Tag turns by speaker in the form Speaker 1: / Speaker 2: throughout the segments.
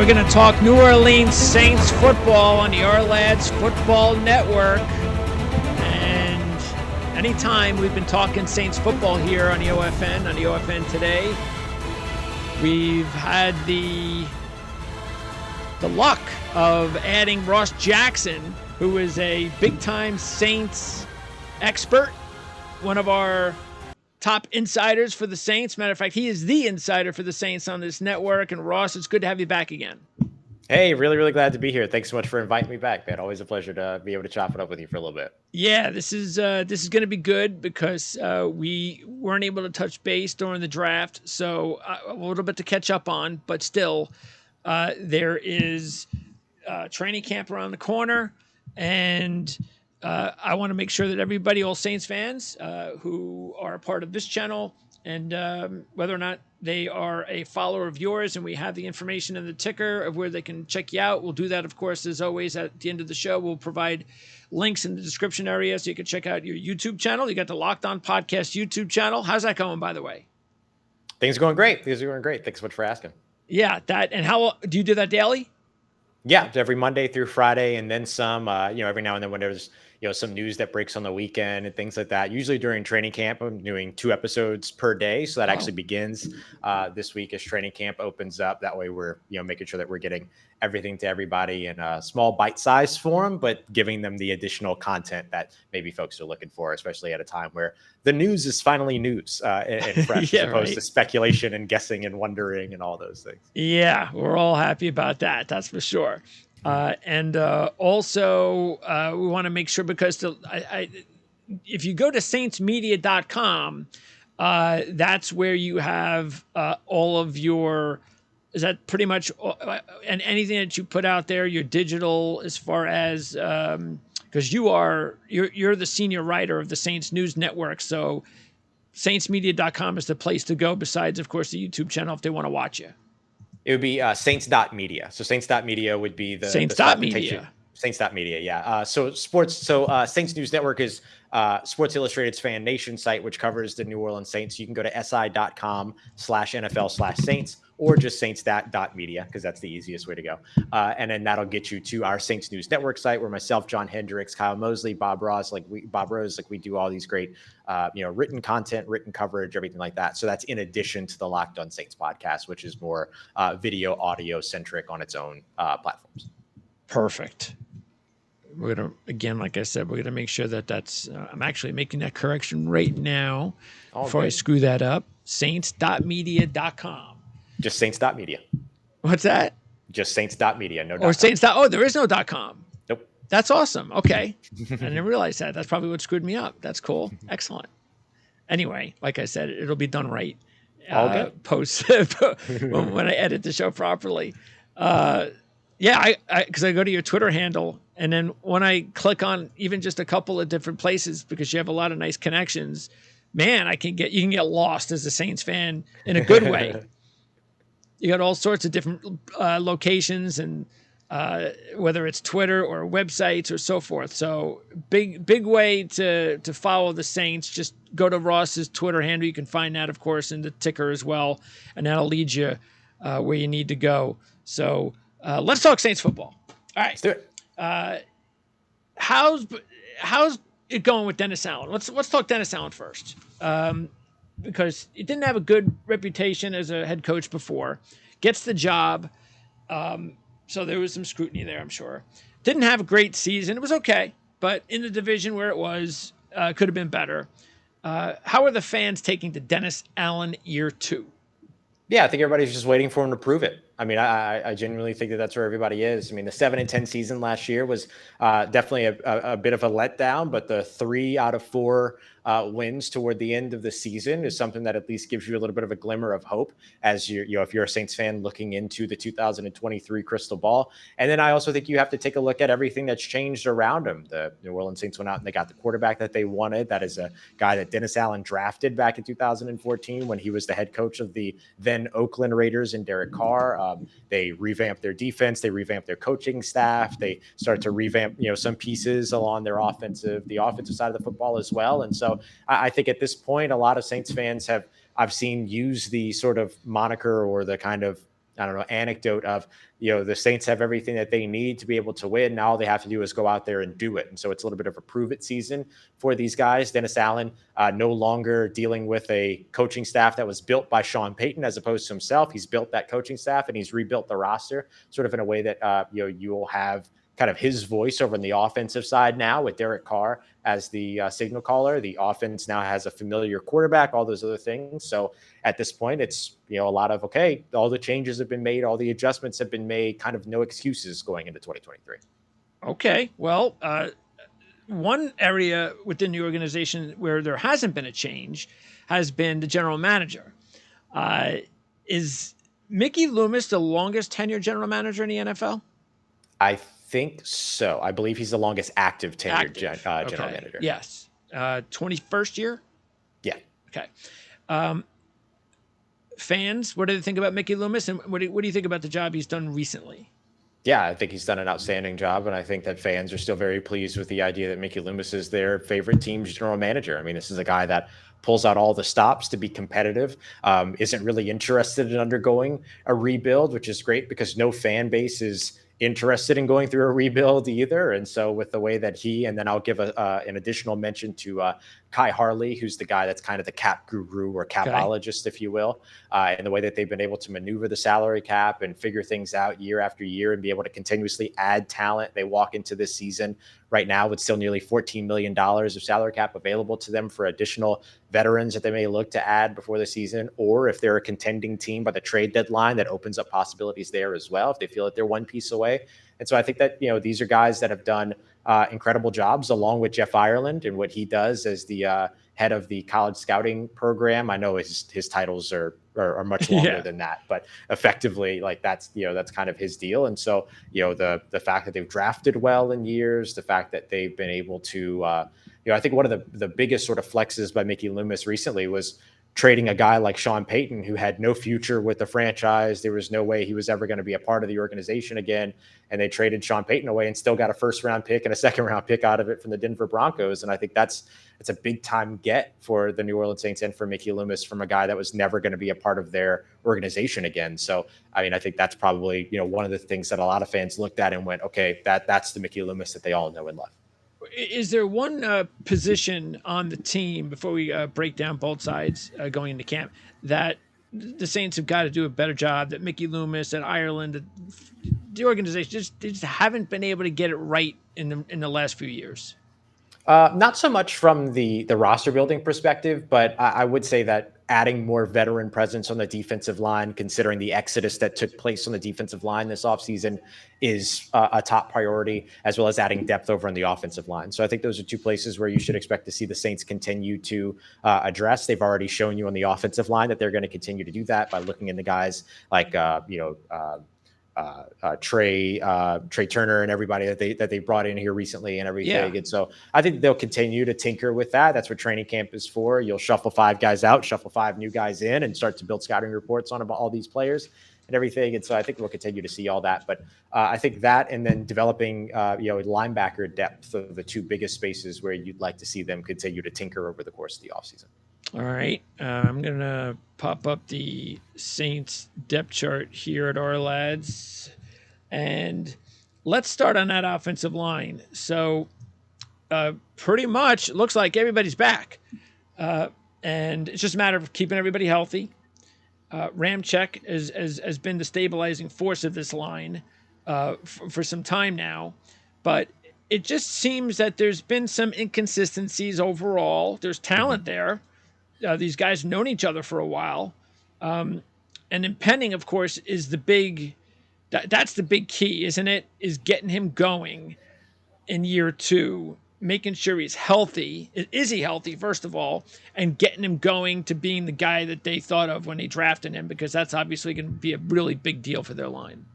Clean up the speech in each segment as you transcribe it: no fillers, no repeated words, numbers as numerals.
Speaker 1: we're going to talk New Orleans Saints football on the Ourlads Football Network. And anytime we've been talking Saints football here on the OFN today, we've had the luck of adding Ross Jackson, who is a big-time Saints expert, one of our top insiders for the Saints. Matter of fact, he is the insider for the Saints on this network. And Ross, it's good to have you back again.
Speaker 2: Hey, really glad to be here. Thanks so much for inviting me back, man. Always a pleasure to be able to chop it up with you for a little bit.
Speaker 1: Yeah, this is going to be good because we weren't able to touch base during the draft, so a little bit to catch up on. But still, there is training camp around the corner, and I want to make sure that everybody, all Saints fans who are a part of this channel, and whether or not they are a follower of yours, and we have the information in the ticker of where they can check you out. We'll do that, of course, as always, at the end of the show. We'll provide links in the description area so you can check out your YouTube channel. You got the Locked On Podcast YouTube channel. How's that going, by the way?
Speaker 2: Things are going great. Thanks so much for asking.
Speaker 1: Yeah, and how do you do that daily?
Speaker 2: Yeah, every Monday through Friday, and then some. Every now and then when there's some news that breaks on the weekend and things like that. Usually during training camp, I'm doing 2 episodes per day, so that actually begins this week as training camp opens up. That way, we're making sure that we're getting everything to everybody in a small bite-sized form, but giving them the additional content that maybe folks are looking for, especially at a time where the news is finally news and fresh, as opposed to speculation and guessing and wondering and all those things.
Speaker 1: Yeah, we're all happy about that. That's for sure. Also, we want to make sure, because if you go to Saints.Media.com, that's where you have all of your, is that pretty much, and anything that you put out there, your digital, as far as, because you're the senior writer of the Saints News Network, so Saints.Media.com is the place to go, besides, of course, the YouTube channel if they want to watch you.
Speaker 2: It would be Saints.Media. So Saints.Media would be the
Speaker 1: Saints.Media.
Speaker 2: Saints.Media, yeah. So Saints News Network is Sports Illustrated's Fan Nation site, which covers the New Orleans Saints. You can go to si.com/NFL/Saints or just Saints.media, because that's the easiest way to go. And then that'll get you to our Saints News Network site, where myself, John Hendricks, Kyle Mosley, Bob Rose, we do all these great, written content, written coverage, everything like that. So that's in addition to the Locked On Saints podcast, which is more video, audio centric on its own platforms.
Speaker 1: Perfect. We're going to, again, like I said, we're going to make sure that that's, I'm actually making that correction right now before I screw that up. Saints.media.com.
Speaker 2: Just Saints.media.
Speaker 1: What's that?
Speaker 2: Just Saints.media. No.
Speaker 1: Or Saints. Oh, there is no .com.
Speaker 2: Nope.
Speaker 1: That's awesome. Okay. I didn't realize that. That's probably what screwed me up. That's cool. Excellent. Anyway, like I said, it'll be done right.
Speaker 2: All good.
Speaker 1: Post when I edit the show properly. Because I go to your Twitter handle, and then when I click on even just a couple of different places, because you have a lot of nice connections, man, you can get lost as a Saints fan in a good way. You got all sorts of different locations, and whether it's Twitter or websites or so forth. So big way to follow the Saints. Just go to Ross's Twitter handle. You can find that, of course, in the ticker as well, and that'll lead you where you need to go. So let's talk Saints football. All right,
Speaker 2: let's do it.
Speaker 1: How's it going with Dennis Allen? Let's talk Dennis Allen first. Because he didn't have a good reputation as a head coach before, gets the job. So there was some scrutiny there, I'm sure. Didn't have a great season. It was okay, but in the division where it was, could have been better. How are the fans taking to Dennis Allen year 2?
Speaker 2: Yeah, I think everybody's just waiting for him to prove it. I mean, I genuinely think that that's where everybody is. I mean, the 7-10 season last year was definitely a bit of a letdown, but the 3 out of 4 wins toward the end of the season is something that at least gives you a little bit of a glimmer of hope as if you're a Saints fan looking into the 2023 crystal ball. And then I also think you have to take a look at everything that's changed around him. The New Orleans Saints went out and they got the quarterback that they wanted. That is a guy that Dennis Allen drafted back in 2014 when he was the head coach of the then Oakland Raiders and Derek Carr. They revamped their defense. They revamped their coaching staff. They started to revamp, some pieces along the offensive side of the football as well. And so I think at this point, a lot of Saints fans I've seen use the sort of moniker or the kind of I don't know, anecdote of, the Saints have everything that they need to be able to win. Now all they have to do is go out there and do it. And so it's a little bit of a prove it season for these guys. Dennis Allen, no longer dealing with a coaching staff that was built by Sean Payton as opposed to himself. He's built that coaching staff and he's rebuilt the roster sort of in a way that, you will have kind of his voice over on the offensive side now with Derek Carr as the signal caller. The offense now has a familiar quarterback, all those other things. So at this point, it's, a lot of, okay, all the changes have been made, all the adjustments have been made, kind of no excuses going into 2023.
Speaker 1: Okay. Well, one area within the organization where there hasn't been a change has been the general manager. Is Mickey Loomis the longest tenured general manager in the NFL?
Speaker 2: I think so. I believe he's the longest active tenured general manager.
Speaker 1: Yes. 21st year?
Speaker 2: Yeah.
Speaker 1: Okay. Fans, what do they think about Mickey Loomis, and what do you think about the job he's done recently?
Speaker 2: Yeah, I think he's done an outstanding job, and I think that fans are still very pleased with the idea that Mickey Loomis is their favorite team's general manager. I mean, this is a guy that pulls out all the stops to be competitive, isn't really interested in undergoing a rebuild, which is great because no fan base is interested in going through a rebuild either. And so with the way that and then I'll give an additional mention to Kai Harley, who's the guy that's kind of the cap guru or capologist, if you will, and the way that they've been able to maneuver the salary cap and figure things out year after year and be able to continuously add talent. They walk into this season right now with still nearly $14 million of salary cap available to them for additional veterans that they may look to add before the season, or if they're a contending team by the trade deadline, that opens up possibilities there as well if they feel that they're one piece away. And so I think that, these are guys that have done incredible jobs along with Jeff Ireland and what he does as the head of the college scouting program. I know his titles are much longer than that, but effectively, like that's kind of his deal. And so, the fact that they've drafted well in years, the fact that they've been able to, I think one of the biggest sort of flexes by Mickey Loomis recently was trading a guy like Sean Payton, who had no future with the franchise. There was no way he was ever going to be a part of the organization again. And they traded Sean Payton away and still got a first-round pick and a second-round pick out of it from the Denver Broncos. And I think it's a big-time get for the New Orleans Saints and for Mickey Loomis from a guy that was never going to be a part of their organization again. So, I mean, I think that's probably, one of the things that a lot of fans looked at and went, okay, that's the Mickey Loomis that they all know and love.
Speaker 1: Is there one position on the team, before we break down both sides going into camp, that the Saints have got to do a better job, that Mickey Loomis and Ireland, the organization, just haven't been able to get it right in the last few years?
Speaker 2: Not so much from the roster building perspective, but I would say that adding more veteran presence on the defensive line, considering the exodus that took place on the defensive line this offseason, is a top priority, as well as adding depth over on the offensive line. So I think those are two places where you should expect to see the Saints continue to address. They've already shown you on the offensive line that they're going to continue to do that by looking into guys like Trey Turner and everybody that they brought in here recently and everything. Yeah. And so I think they'll continue to tinker with that. That's what training camp is for. You'll shuffle 5 guys out, shuffle 5 new guys in, and start to build scouting reports on about all these players and everything. And so I think we'll continue to see all that. But I think that, and then developing, linebacker depth of the two biggest spaces where you'd like to see them continue to tinker over the course of the offseason.
Speaker 1: All right. I'm going to pop up the Saints depth chart here at our lads. And let's start on that offensive line. So pretty much looks like everybody's back. And it's just a matter of keeping everybody healthy. Ramczyk has been the stabilizing force of this line for some time now. But it just seems that there's been some inconsistencies overall. There's talent there. These guys have known each other for a while. And then Penning, of course, is the big that's the big key, isn't it? Is getting him going in year 2, making sure he's healthy. Is he healthy, first of all, and getting him going to being the guy that they thought of when they drafted him, because that's obviously going to be a really big deal for their line.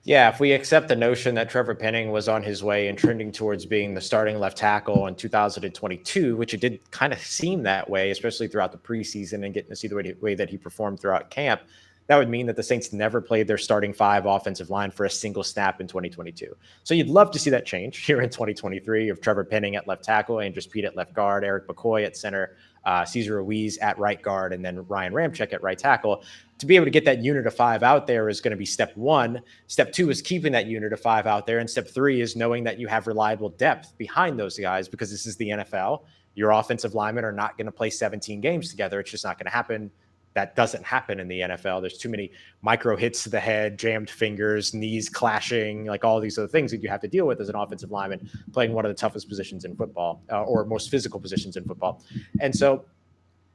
Speaker 2: Yeah, if we accept the notion that Trevor Penning was on his way and trending towards being the starting left tackle in 2022, which it did kind of seem that way, especially throughout the preseason and getting to see the way that he performed throughout camp, that would mean that the Saints never played their starting 5 offensive line for a single snap in 2022. So you'd love to see that change here in 2023 of Trevor Penning at left tackle, Andres Pete at left guard, Eric McCoy at center, Cesar Ruiz at right guard, and then Ryan Ramczyk at right tackle. To be able to get that unit of 5 out there is going to be step one. Step two is keeping that unit of 5 out there. And step three is knowing that you have reliable depth behind those guys, because this is the NFL. Your offensive linemen are not going to play 17 games together. It's just not going to happen. That doesn't happen in the NFL. There's too many micro hits to the head, jammed fingers, knees clashing, like all these other things that you have to deal with as an offensive lineman playing one of the toughest positions in football, or most physical positions in football. And so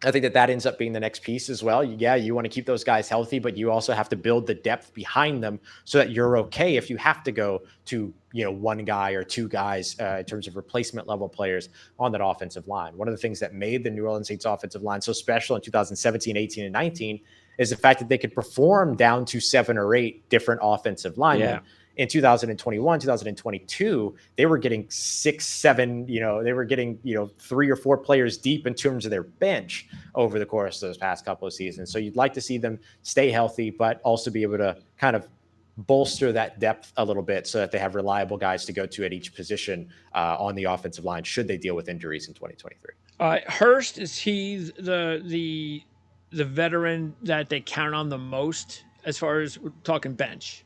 Speaker 2: I think that ends up being the next piece as well. Yeah, you want to keep those guys healthy, but you also have to build the depth behind them so that you're okay if you have to go to, one guy or two guys in terms of replacement level players on that offensive line. One of the things that made the New Orleans Saints offensive line so special in 2017, 18, and 19 is the fact that they could perform down to 7 or 8 different offensive linemen.
Speaker 1: Yeah.
Speaker 2: In 2021, 2022, they were getting 6, 7, they were getting, 3 or 4 players deep in terms of their bench over the course of those past couple of seasons. So you'd like to see them stay healthy, but also be able to kind of bolster that depth a little bit so that they have reliable guys to go to at each position on the offensive line should they deal with injuries in 2023.
Speaker 1: Hurst, is he the veteran that they count on the most as far as we're talking bench?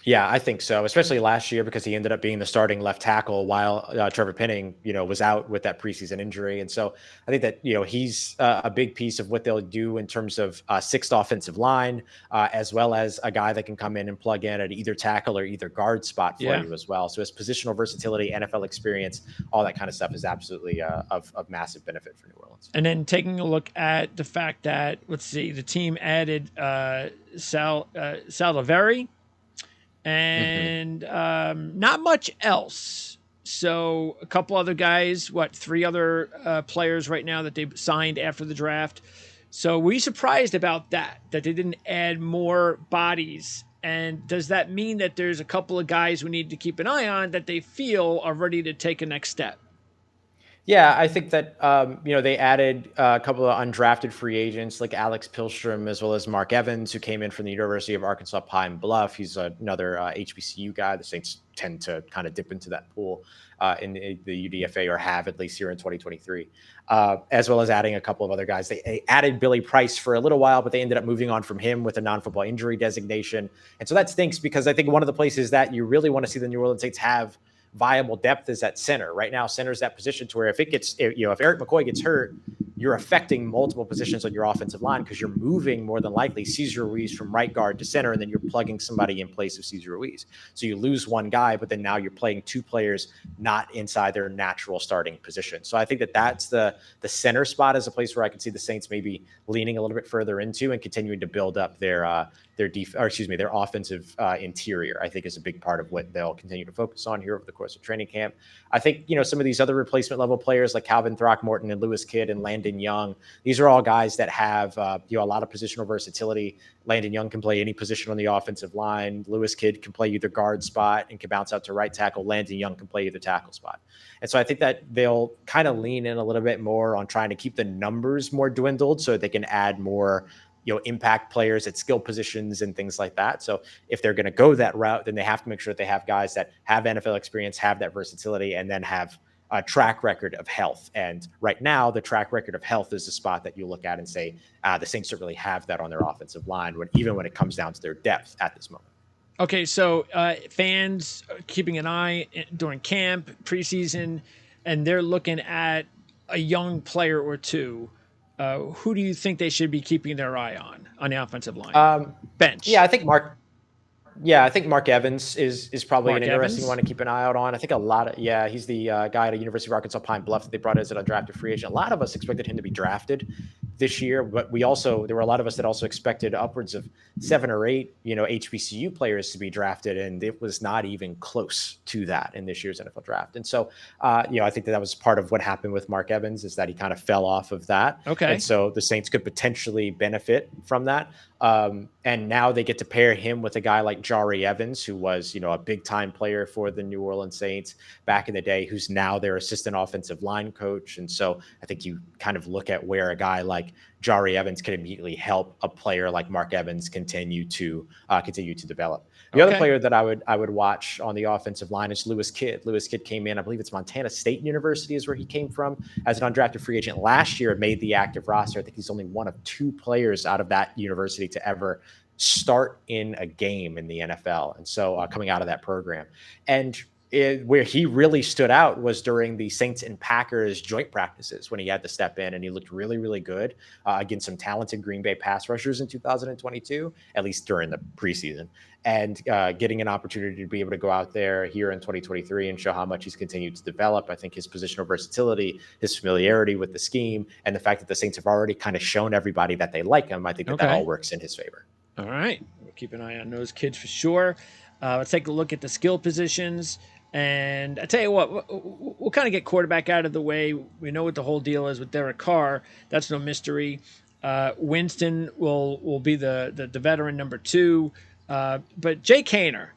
Speaker 2: Yeah, I think so, especially last year because he ended up being the starting left tackle while Trevor Penning, was out with that preseason injury. And so I think that, he's a big piece of what they'll do in terms of sixth offensive line, as well as a guy that can come in and plug in at either tackle or either guard spot for you as well. So his positional versatility, NFL experience, all that kind of stuff is absolutely of massive benefit for New Orleans.
Speaker 1: And then taking a look at the fact that, let's see, the team added Salaveri and not much else. So a couple other guys, 3 other players right now that they signed after the draft. So were you surprised about that they didn't add more bodies? And does that mean that there's a couple of guys we need to keep an eye on that they feel are ready to take a next step?
Speaker 2: Yeah, I think that they added a couple of undrafted free agents like Alex Pihlstrom as well as Mark Evans, who came in from the University of Arkansas Pine Bluff. He's another HBCU guy. The Saints tend to kind of dip into that pool in the UDFA, or have at least here in 2023, as well as adding a couple of other guys. They added Billy Price for a little while, but they ended up moving on from him with a non-football injury designation. And so that stinks, because I think one of the places that you really want to see the New Orleans Saints have viable depth is at center. Right now, center is that position to where if Eric McCoy gets hurt, you're affecting multiple positions on your offensive line, because you're moving more than likely Cesar Ruiz from right guard to center, and then you're plugging somebody in place of Cesar Ruiz. So you lose one guy, but then now you're playing 2 players not inside their natural starting position. So I think that that's the center spot is a place where I could see the Saints maybe leaning a little bit further into and continuing to build up their offensive interior. I think is a big part of what they'll continue to focus on here over the course of training camp. I think, some of these other replacement level players like Calvin Throckmorton and Lewis Kidd and Landon Young, these are all guys that have, a lot of positional versatility. Landon Young can play any position on the offensive line. Lewis Kidd can play either guard spot and can bounce out to right tackle. Landon Young can play either tackle spot. And so I think that they'll kind of lean in a little bit more on trying to keep the numbers more dwindled so they can add more impact players at skill positions and things like that. So if they're going to go that route, then they have to make sure that they have guys that have NFL experience, have that versatility, and then have a track record of health. And right now, the track record of health is the spot that you look at and say, the Saints don't really have that on their offensive line, even when it comes down to their depth at this moment.
Speaker 1: Okay, so fans are keeping an eye during camp, preseason, and they're looking at a young player or two. Who do you think they should be keeping their eye on the offensive line? Bench.
Speaker 2: Yeah, I think Mark Evans is probably an interesting one to keep an eye out on. I think he's the guy at the University of Arkansas Pine Bluff that they brought in as an undrafted free agent. A lot of us expected him to be drafted this year, but there were a lot of us that also expected upwards of 7 or 8, HBCU players to be drafted, and it was not even close to that in this year's NFL draft. And so, I think that was part of what happened with Mark Evans, is that he kind of fell off of that.
Speaker 1: Okay.
Speaker 2: And so the Saints could potentially benefit from that. And now they get to pair him with a guy like Jari Evans, who was, a big time player for the New Orleans Saints back in the day, who's now their assistant offensive line coach. And so I think you kind of look at where a guy like like Jari Evans can immediately help a player like Mark Evans continue to develop. The other
Speaker 1: Okay.
Speaker 2: player that I would watch on the offensive line is Lewis Kidd. Lewis Kidd came in, I believe it's Montana State University is where he came from as an undrafted free agent last year, made the active roster. I think he's only one of 2 players out of that university to ever start in a game in the NFL. And so coming out of that program. And where he really stood out was during the Saints and Packers joint practices when he had to step in and he looked really, really good against some talented Green Bay pass rushers in 2022, at least during the preseason, and getting an opportunity to be able to go out there here in 2023 and show how much he's continued to develop. I think his positional versatility, his familiarity with the scheme, and the fact that the Saints have already kind of shown everybody that they like him, I think that all works in his favor.
Speaker 1: All right. We'll keep an eye on those kids for sure. Let's take a look at the skill positions. And I tell you what, we'll kind of get quarterback out of the way. We know what the whole deal is with Derek Carr. That's no mystery. Winston will be the veteran number 2. But Jake Haener,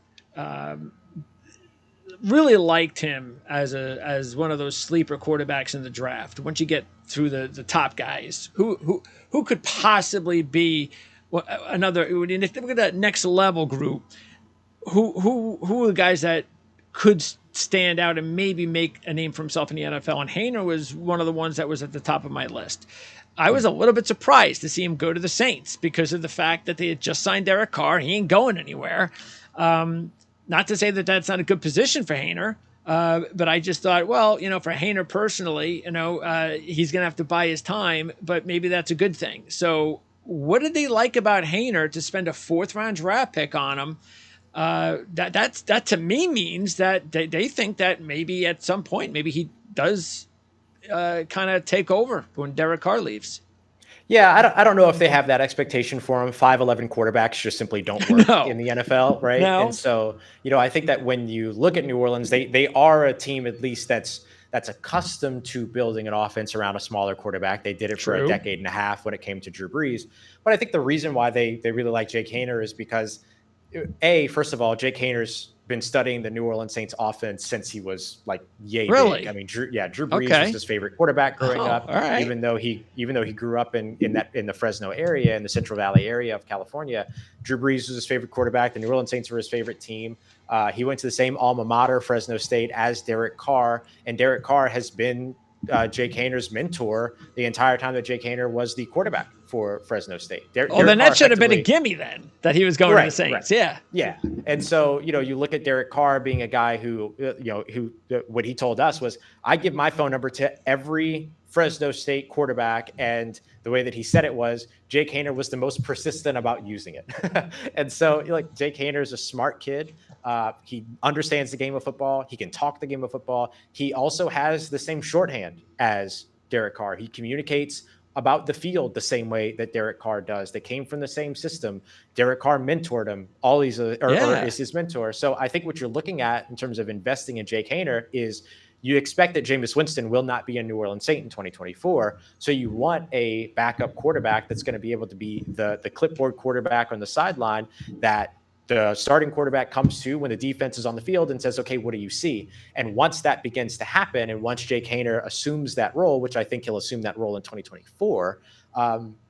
Speaker 1: really liked him as one of those sleeper quarterbacks in the draft. Once you get through the top guys, who could possibly be another? Look at that next level group. Who are the guys that could stand out and maybe make a name for himself in the NFL? And Haener was one of the ones that was at the top of my list. I was a little bit surprised to see him go to the Saints because of the fact that they had just signed Derek Carr. He ain't going anywhere. Not to say that that's not a good position for Haener, but I just thought, well, for Haener personally, he's going to have to buy his time, but maybe that's a good thing. So what did they like about Haener to spend a 4th-round draft pick on him? That to me means that they think that maybe at some point, maybe he does kind of take over when Derek Carr leaves.
Speaker 2: Yeah, I don't know if they have that expectation for him. 5'11" quarterbacks just simply don't work in the NFL, right?
Speaker 1: No.
Speaker 2: And so, I think that when you look at New Orleans, they are a team at least that's accustomed to building an offense around a smaller quarterback. They did it for a decade and a half when it came to Drew Brees. But I think the reason why they really like Jake Haener is because first of all, Jake Haener's been studying the New Orleans Saints offense since he was like big. I mean, Drew Brees was his favorite quarterback growing up.
Speaker 1: Right.
Speaker 2: Even though he grew up in the Fresno area, in the Central Valley area of California, Drew Brees was his favorite quarterback. The New Orleans Saints were his favorite team. He went to the same alma mater, Fresno State, as Derek Carr, and Derek Carr has been Jake Haener's mentor the entire time that Jake Haener was the quarterback for Fresno State.
Speaker 1: Then that should have been a gimme then that he was going to the Saints.
Speaker 2: Right. Yeah. And so, you look at Derek Carr being a guy who what he told us was, I give my phone number to every Fresno State quarterback. And the way that he said it was, Jake Haener was the most persistent about using it. And so Jake Haener is a smart kid. He understands the game of football. He can talk the game of football. He also has the same shorthand as Derek Carr. He communicates about the field the same way that Derek Carr does. They came from the same system. Derek Carr mentored him. Or is his mentor. So I think what you're looking at in terms of investing in Jake Haener is you expect that Jameis Winston will not be a New Orleans Saint in 2024. So you want a backup quarterback that's going to be able to be the clipboard quarterback on the sideline that the starting quarterback comes to when the defense is on the field and says, okay, what do you see? And once that begins to happen, and once Jake Haener assumes that role, which I think he'll assume that role in 2024,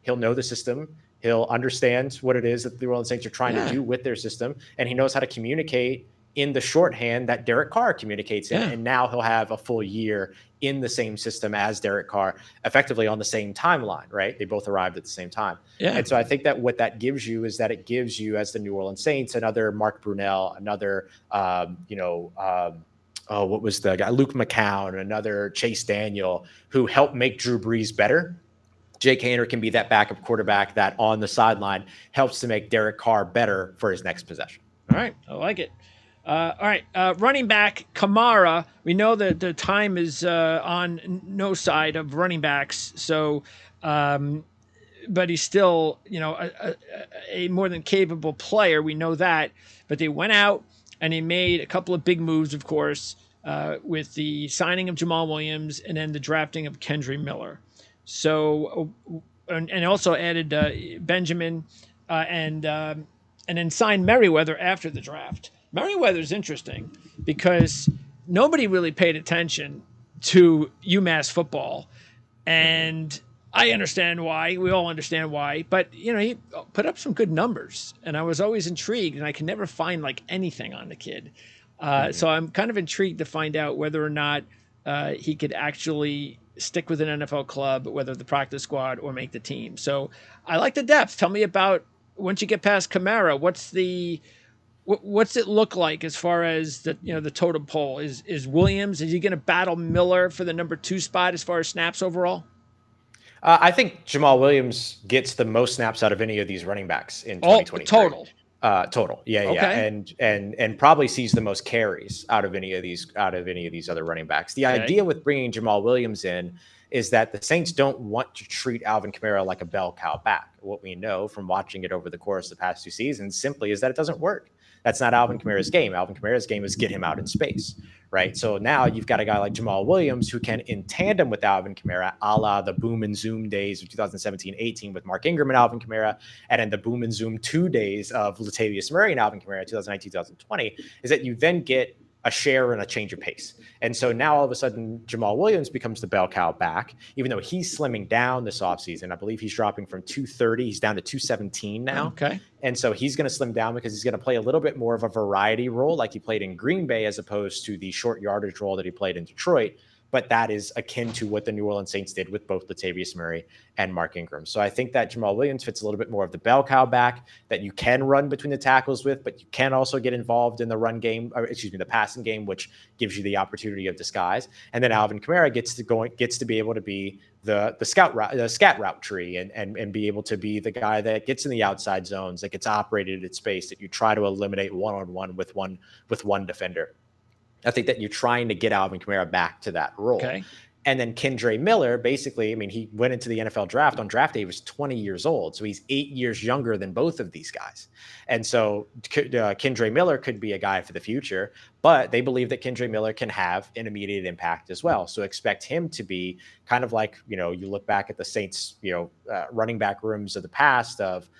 Speaker 2: he'll know the system. He'll understand what it is that the New Orleans Saints are trying to do with their system. And he knows how to communicate in the shorthand that Derek Carr communicates in. And now he'll have a full year in the same system as Derek Carr, effectively on the same timeline, right? They both arrived at the same time. Yeah. And so I think that what that gives you is that it gives you, as the New Orleans Saints, another Mark Brunell, another, what was the guy? Luke McCown, another Chase Daniel, who helped make Drew Brees better. Jake Haener can be that backup quarterback that on the sideline helps to make Derek Carr better for his next possession.
Speaker 1: All right. I like it. All right, running back Kamara. We know that the time is on no side of running backs. So, but he's still, a more than capable player. We know that. But they went out and they made a couple of big moves, of course, with the signing of Jamal Williams and then the drafting of Kendre Miller. So, and also added Benjamin and then signed Merriweather after the draft. Merriweather's interesting because nobody really paid attention to UMass football. And I understand why. We all understand why. But, he put up some good numbers, and I was always intrigued, and I can never find like anything on the kid. So
Speaker 2: Mhm.
Speaker 1: I'm kind of intrigued to find out whether or not he could actually stick with an NFL club, whether the practice squad or make the team. So I like the depth. Tell me about once you get past Kamara, what's it look like as far as the totem pole? Is Williams, is he going to battle Miller for the number 2 spot as far as snaps overall?
Speaker 2: I think Jamal Williams gets the most snaps out of any of these running backs in
Speaker 1: All
Speaker 2: 2023.
Speaker 1: total.
Speaker 2: Total, yeah,
Speaker 1: Okay.
Speaker 2: and probably sees the most carries out of any of these other running backs. The
Speaker 1: Okay.
Speaker 2: idea with bringing Jamal Williams in is that the Saints don't want to treat Alvin Kamara like a bell cow back. What we know from watching it over the course of the past 2 seasons simply is that it doesn't work. That's not Alvin Kamara's game. Alvin Kamara's game is get him out in space, right? So now you've got a guy like Jamal Williams who can, in tandem with Alvin Kamara, a la the boom and zoom days of 2017-18 with Mark Ingram and Alvin Kamara, and in the boom and zoom 2 days of Latavius Murray and Alvin Kamara 2019-2020, is that you then get a share and a change of pace. And so now all of a sudden, Jamal Williams becomes the bell cow back, even though he's slimming down this offseason. I believe he's dropping from 230, he's down to 217 now.
Speaker 1: Okay.
Speaker 2: And so he's going to slim down because he's going to play a little bit more of a variety role like he played in Green Bay as opposed to the short yardage role that he played in Detroit. But that is akin to what the New Orleans Saints did with both Latavius Murray and Mark Ingram. So I think that Jamal Williams fits a little bit more of the bell cow back that you can run between the tackles with, but you can also get involved in the run game, or excuse me, the passing game, which gives you the opportunity of disguise. And then Alvin Kamara gets to be able to be the scat route tree and be able to be the guy that gets in the outside zones, that gets operated at space, that you try to eliminate one-on-one with one defender. I think that you're trying to get Alvin Kamara back to that role.
Speaker 1: Okay.
Speaker 2: And then Kendre Miller, basically, I mean, he went into the NFL draft on draft day. He was 20 years old. So he's 8 years younger than both of these guys. And so Kendre Miller could be a guy for the future, but they believe that Kendre Miller can have an immediate impact as well. So expect him to be kind of like, you look back at the Saints, running back rooms of the past of,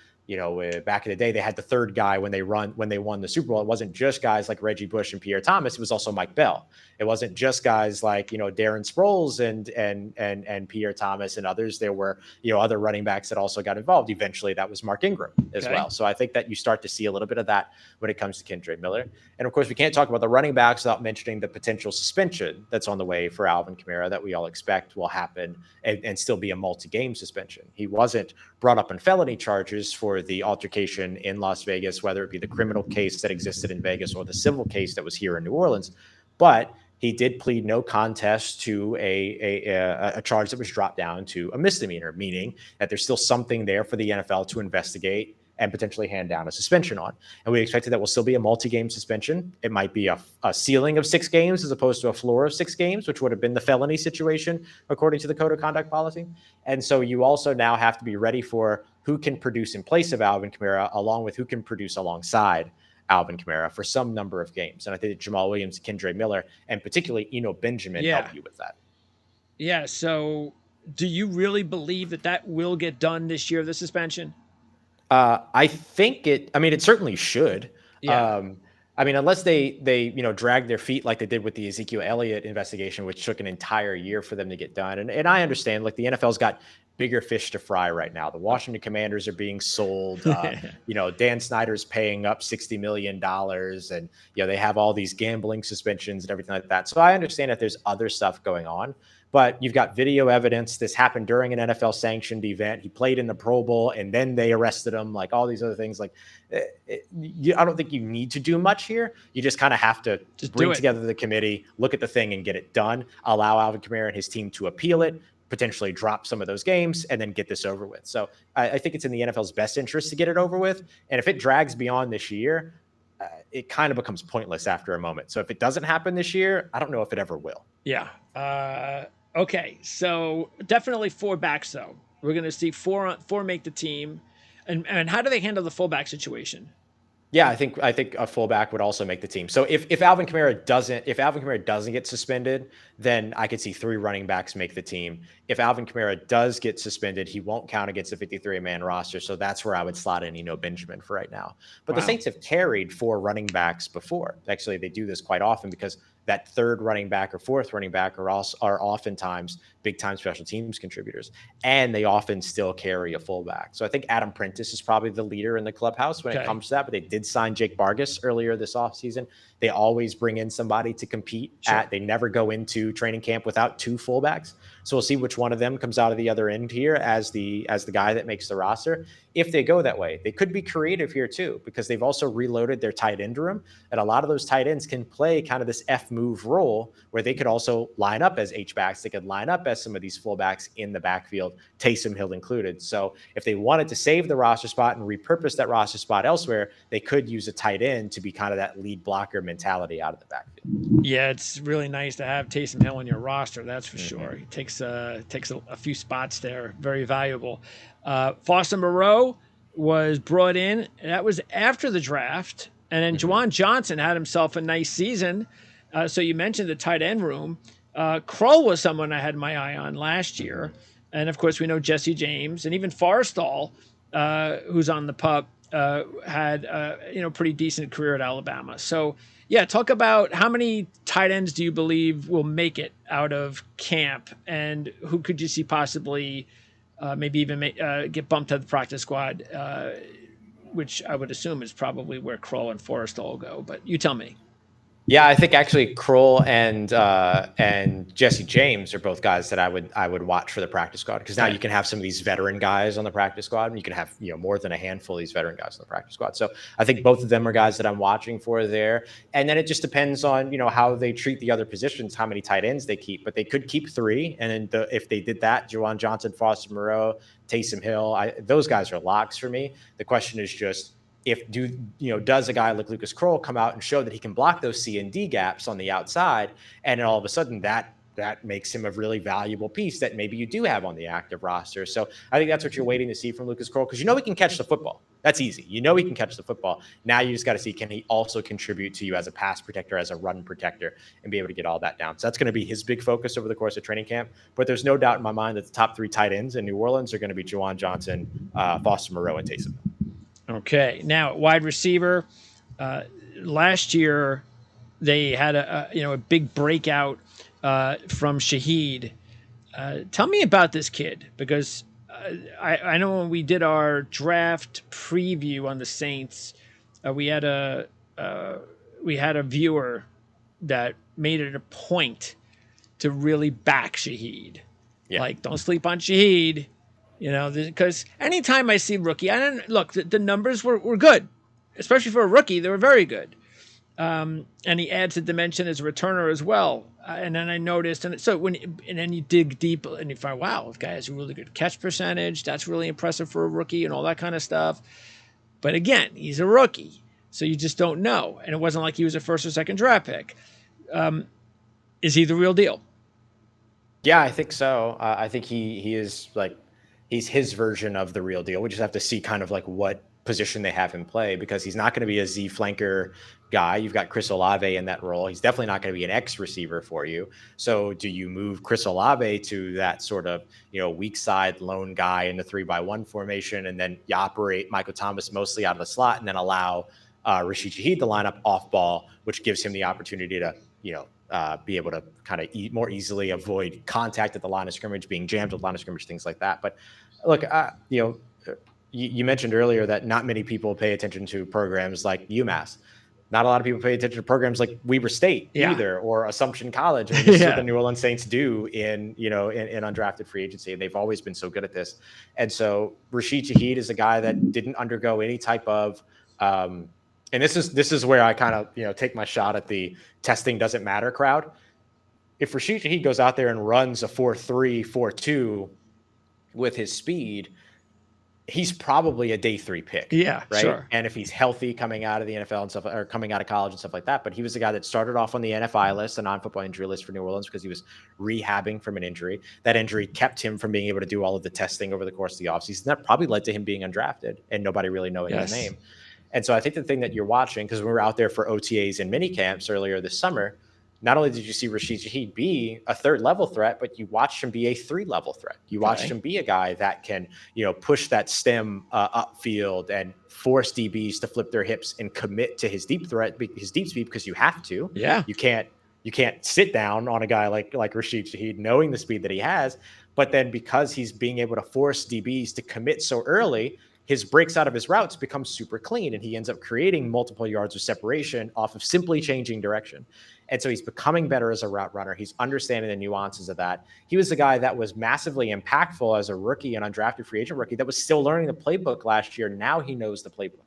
Speaker 2: back in the day, they had the third guy when they won the Super Bowl. It wasn't just guys like Reggie Bush and Pierre Thomas. It was also Mike Bell. It wasn't just guys like, Darren Sproles and Pierre Thomas and others. There were, other running backs that also got involved. Eventually that was Mark Ingram as
Speaker 1: Okay.
Speaker 2: well. So I think that you start to see a little bit of that when it comes to Kendre Miller. And of course, we can't talk about the running backs without mentioning the potential suspension that's on the way for Alvin Kamara that we all expect will happen and still be a multi-game suspension. He wasn't brought up on felony charges for the altercation in Las Vegas, whether it be the criminal case that existed in Vegas or the civil case that was here in New Orleans. But he did plead no contest to a charge that was dropped down to a misdemeanor, meaning that there's still something there for the NFL to investigate and potentially hand down a suspension on. And we expected that will still be a multi-game suspension. It might be a ceiling of 6 games as opposed to a floor of 6 games, which would have been the felony situation according to the code of conduct policy. And so you also now have to be ready for who can produce in place of Alvin Kamara, along with who can produce alongside Alvin Kamara for some number of games. And I think that Jamal Williams, Kendre Miller, and particularly Eno Benjamin
Speaker 1: Yeah.
Speaker 2: help you with that.
Speaker 1: Yeah. So do you really believe that will get done this year, the suspension?
Speaker 2: I think it. I mean, it certainly should.
Speaker 1: Yeah.
Speaker 2: Um, I mean, unless they drag their feet like they did with the Ezekiel Elliott investigation, which took an entire year for them to get done. And I understand, like the NFL's got bigger fish to fry right now. The Washington Commanders are being sold. Dan Snyder's paying up $60 million, and they have all these gambling suspensions and everything like that. So I understand that there's other stuff going on. But you've got video evidence. This happened during an NFL sanctioned event. He played in the Pro Bowl and then they arrested him, like all these other things. Like, I don't think you need to do much here. You just kind of have to
Speaker 1: Just do
Speaker 2: bring
Speaker 1: it.
Speaker 2: together the committee, look at the thing and get it done. Allow Alvin Kamara and his team to appeal it, potentially drop some of those games and then get this over with. So I think it's in the NFL's best interest to get it over with. And if it drags beyond this year, it kind of becomes pointless after a moment. So if it doesn't happen this year, I don't know if it ever will.
Speaker 1: Yeah. Okay. So definitely 4 backs though. We're going to see four make the team. And how do they handle the fullback situation?
Speaker 2: Yeah, I think a fullback would also make the team. So if Alvin Kamara doesn't get suspended, then I could see three running backs make the team. If Alvin Kamara does get suspended, he won't count against the 53-man roster. So that's where I would slot in Benjamin for right now. But the
Speaker 1: Wow.
Speaker 2: Saints have carried four running backs before. Actually, they do this quite often because that third running back or fourth running back are oftentimes big time special teams contributors, and they often still carry a fullback. So I think Adam Prentice is probably the leader in the clubhouse when it
Speaker 1: Okay.
Speaker 2: comes to that. But they did sign Jake Vargas earlier this offseason. They always bring in somebody to compete
Speaker 1: Sure.
Speaker 2: they never go into training camp without two fullbacks. So we'll see which one of them comes out of the other end here as the guy that makes the roster. If they go that way, they could be creative here too, because they've also reloaded their tight end room. And a lot of those tight ends can play kind of this F move role where they could also line up as H backs. They could line up as some of these fullbacks in the backfield, Taysom Hill included. So if they wanted to save the roster spot and repurpose that roster spot elsewhere, they could use a tight end to be kind of that lead blocker mentality out of the backfield.
Speaker 1: Yeah, it's really nice to have Taysom Hill on your roster. That's for sure. He
Speaker 2: Mm-hmm.
Speaker 1: takes a few spots there. Very valuable. Foster Moreau was brought in. That was after the draft, and then
Speaker 2: Mm-hmm.
Speaker 1: Juwan Johnson had himself a nice season. So you mentioned the tight end room. Kroll was someone I had my eye on last year,
Speaker 2: Mm-hmm.
Speaker 1: and of course we know Jesse James and even Forrestall, who's on the pup, had pretty decent career at Alabama. So yeah, talk about how many tight ends do you believe will make it out of camp, and who could you see possibly maybe even get bumped to the practice squad, which I would assume is probably where Kroll and Forrestall go. But you tell me.
Speaker 2: Yeah, I think actually Kroll and Jesse James are both guys that I would watch for the practice squad, because now
Speaker 1: Okay.
Speaker 2: you can have some of these veteran guys on the practice squad, and you can have more than a handful of these veteran guys on the practice squad. So I think both of them are guys that I'm watching for there. And then it just depends on how they treat the other positions, how many tight ends they keep, but they could keep three. And then if they did that, Juwan Johnson, Foster Moreau, Taysom Hill, those guys are locks for me. The question is just, does a guy like Lucas Kroll come out and show that he can block those C and D gaps on the outside, and then all of a sudden that makes him a really valuable piece that maybe you do have on the active roster. So I think that's what you're waiting to see from Lucas Kroll, because he can catch the football. That's easy. He can catch the football. Now you just got to see, can he also contribute to you as a pass protector, as a run protector, and be able to get all that down. So that's going to be his big focus over the course of training camp. But there's no doubt in my mind that the top three tight ends in New Orleans are going to be Juwan Johnson, Foster Moreau, and Taysom.
Speaker 1: Okay. Now, wide receiver. Last year, they had a big breakout from Shaheed. Tell me about this kid, because I know when we did our draft preview on the Saints, we had a viewer that made it a point to really back Shaheed.
Speaker 2: Yeah.
Speaker 1: Like, don't sleep on Shaheed. Because anytime I see rookie, I don't look. The numbers were good, especially for a rookie. They were very good. And he adds a dimension as a returner as well. And then I noticed, and then you dig deep and you find, wow, this guy has a really good catch percentage. That's really impressive for a rookie and all that kind of stuff. But again, he's a rookie, so you just don't know. And it wasn't like he was a first or second draft pick. Is he the real deal?
Speaker 2: Yeah, I think so. I think he is like, he's his version of the real deal. We just have to see kind of like what position they have him play, because he's not going to be a Z flanker guy. You've got Chris Olave in that role. He's definitely not going to be an X receiver for you. So do you move Chris Olave to that sort of weak side lone guy in the 3-by-1 formation, and then you operate Michael Thomas mostly out of the slot, and then allow Rashid Shaheed to line up off ball, which gives him the opportunity to be able to kind of more easily avoid contact at the line of scrimmage, being jammed at the line of scrimmage, things like that. But look, you mentioned earlier that not many people pay attention to programs like UMass. Not a lot of people pay attention to programs like Weber State either, or Assumption College. I mean, this is what the New Orleans Saints do in undrafted free agency. They've always been so good at this. And so Rashid Shaheed is a guy that didn't undergo any type of and this is where I kind of take my shot at the testing doesn't matter crowd. If Rashid Shaheed goes out there and runs a 4.3, 4.2 with his speed, he's probably a day 3 pick.
Speaker 1: Yeah,
Speaker 2: right.
Speaker 1: Sure.
Speaker 2: And if he's healthy coming out of the NFL and stuff, or coming out of college and stuff like that. But he was the guy that started off on the NFI list, the non-football injury list for New Orleans, because he was rehabbing from an injury. That injury kept him from being able to do all of the testing over the course of the offseason. That probably led to him being undrafted and nobody really knowing his name. And so I think the thing that you're watching, because we were out there for OTAs and mini camps earlier this summer, not only did you see Rashid Shaheed be a third level threat, but you watched him be a 3 level threat. You watched
Speaker 1: Okay.
Speaker 2: him be a guy that can, push that stem upfield and force DBs to flip their hips and commit to his deep threat, his deep speed, because you have to.
Speaker 1: Yeah.
Speaker 2: You can't sit down on a guy like Rashid Shaheed, knowing the speed that he has. But then because he's being able to force DBs to commit so early, his breaks out of his routes become super clean, and he ends up creating multiple yards of separation off of simply changing direction. And so he's becoming better as a route runner. He's understanding the nuances of that. He was the guy that was massively impactful as a rookie and undrafted free agent rookie that was still learning the playbook last year. Now he knows the playbook.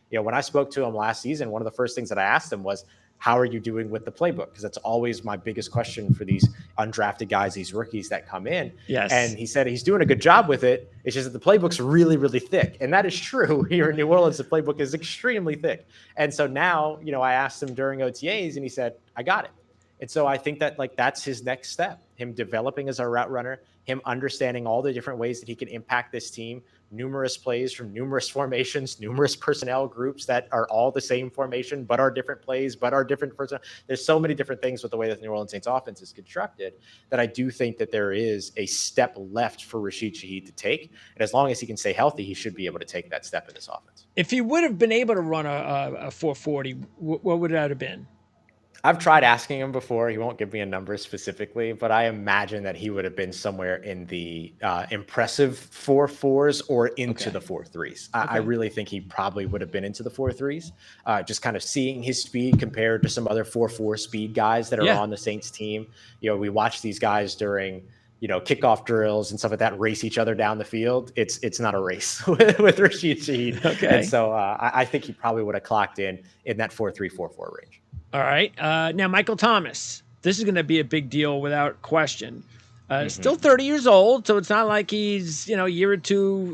Speaker 2: When I spoke to him last season, one of the first things that I asked him was, how are you doing with the playbook? Because that's always my biggest question for these undrafted guys, these rookies that come in.
Speaker 1: Yes.
Speaker 2: And he said he's doing a good job with it. It's just that the playbook's really, really thick. And that is true. Here in New Orleans, the playbook is extremely thick. And so now, I asked him during OTAs and he said, I got it. And so I think that that's his next step, him developing as a route runner, him understanding all the different ways that he can impact this team, numerous plays from numerous formations, numerous personnel groups that are all the same formation, but are different plays, but are different personnel. There's so many different things with the way that the New Orleans Saints offense is constructed that I do think that there is a step left for Rashid Shaheed to take. And as long as he can stay healthy, he should be able to take that step in this offense.
Speaker 1: If he would have been able to run a 440, what would that have been?
Speaker 2: I've tried asking him before. He won't give me a number specifically, but I imagine that he would have been somewhere in the impressive 4.4s or into
Speaker 1: Okay.
Speaker 2: the 4.3s. I
Speaker 1: Okay.
Speaker 2: really think he probably would have been into the 4.3s. Just kind of seeing his speed compared to some other 4.4 speed guys that are
Speaker 1: Yeah.
Speaker 2: on the Saints team. We watch these guys during kickoff drills and stuff like that race each other down the field. It's not a race with Rashid Shaheed, and
Speaker 1: Okay.
Speaker 2: so I think he probably would have clocked in that 4.3, 4.4 range.
Speaker 1: All right. Now, Michael Thomas. This is going to be a big deal without question. Still
Speaker 2: Mm-hmm.
Speaker 1: 30 years old, so it's not like he's, a year or two.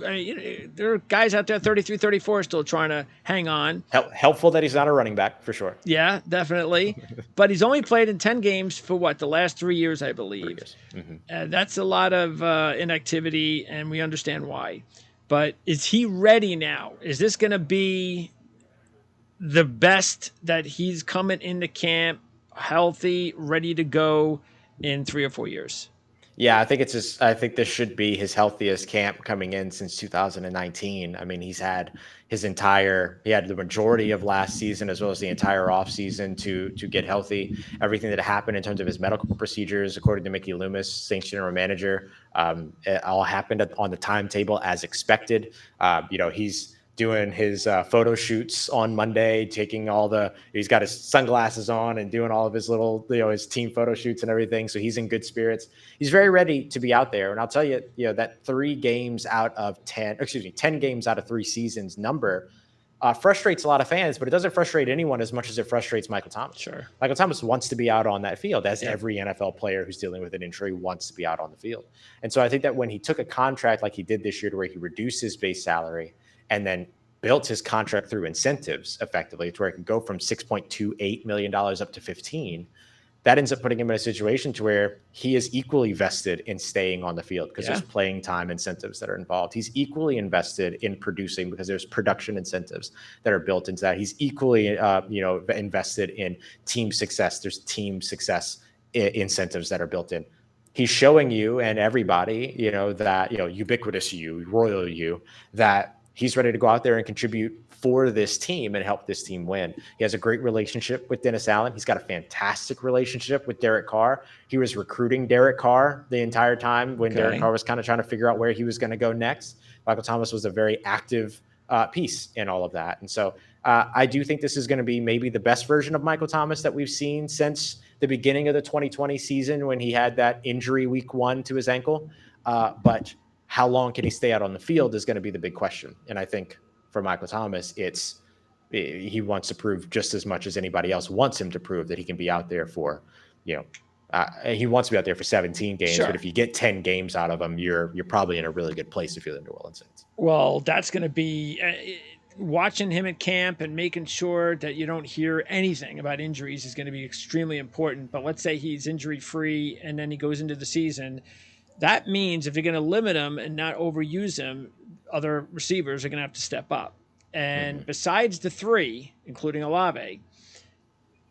Speaker 1: There are guys out there, 33, 34, still trying to hang on.
Speaker 2: Helpful that he's not a running back for sure.
Speaker 1: Yeah, definitely. But he's only played in 10 games for what, the last 3 years, I
Speaker 2: 3
Speaker 1: believe.
Speaker 2: years. Mm-hmm.
Speaker 1: That's a lot of inactivity, and we understand why. But is he ready now? Is this going to be the best that he's coming into camp, healthy, ready to go in 3 or 4 years?
Speaker 2: Yeah, I think this should be his healthiest camp coming in since 2019. I mean, he had the majority of last season as well as the entire offseason to get healthy. Everything that happened in terms of his medical procedures, according to Mickey Loomis, Saints general manager, it all happened on the timetable as expected. He's doing his photo shoots on Monday, he's got his sunglasses on and doing all of his little, his team photo shoots and everything. So he's in good spirits. He's very ready to be out there. And I'll tell you, that 10 games out of 3 seasons number frustrates a lot of fans, but it doesn't frustrate anyone as much as it frustrates Michael Thomas.
Speaker 1: Sure.
Speaker 2: Michael Thomas wants to be out on that field, as
Speaker 1: Yep.
Speaker 2: every NFL player who's dealing with an injury wants to be out on the field. And so I think that when he took a contract like he did this year, to where he reduced his base salary and then built his contract through incentives effectively, to where it could go from $6.28 million up to 15, that ends up putting him in a situation to where he is equally vested in staying on the field because
Speaker 1: Yeah.
Speaker 2: there's playing time incentives that are involved. He's equally invested in producing because there's production incentives that are built into that. He's equally, invested in team success. There's team success incentives that are built in. He's showing you and everybody, that, ubiquitous you, royal you, that he's ready to go out there and contribute for this team and help this team win. He has a great relationship with Dennis Allen. He's got a fantastic relationship with Derek Carr. He was recruiting Derek Carr the entire time when Derek
Speaker 1: Okay.
Speaker 2: Carr was kind of trying to figure out where he was going to go next. Michael Thomas was a very active piece in all of that. And so I do think this is going to be maybe the best version of Michael Thomas that we've seen since the beginning of the 2020 season, when he had that injury week 1 to his ankle. But how long can he stay out on the field is going to be the big question. And I think for Michael Thomas, he wants to prove just as much as anybody else wants him to prove that he can be out there for, he wants to be out there for 17 games. But
Speaker 1: Sure.
Speaker 2: if you get 10 games out of him, you're probably in a really good place if you're the New Orleans Saints.
Speaker 1: Well, that's going to be watching him at camp and making sure that you don't hear anything about injuries is going to be extremely important. But let's say he's injury free and then he goes into the season. That means if you're going to limit him and not overuse him, other receivers are going to have to step up. And
Speaker 2: Mhm.
Speaker 1: besides the three, including Olave,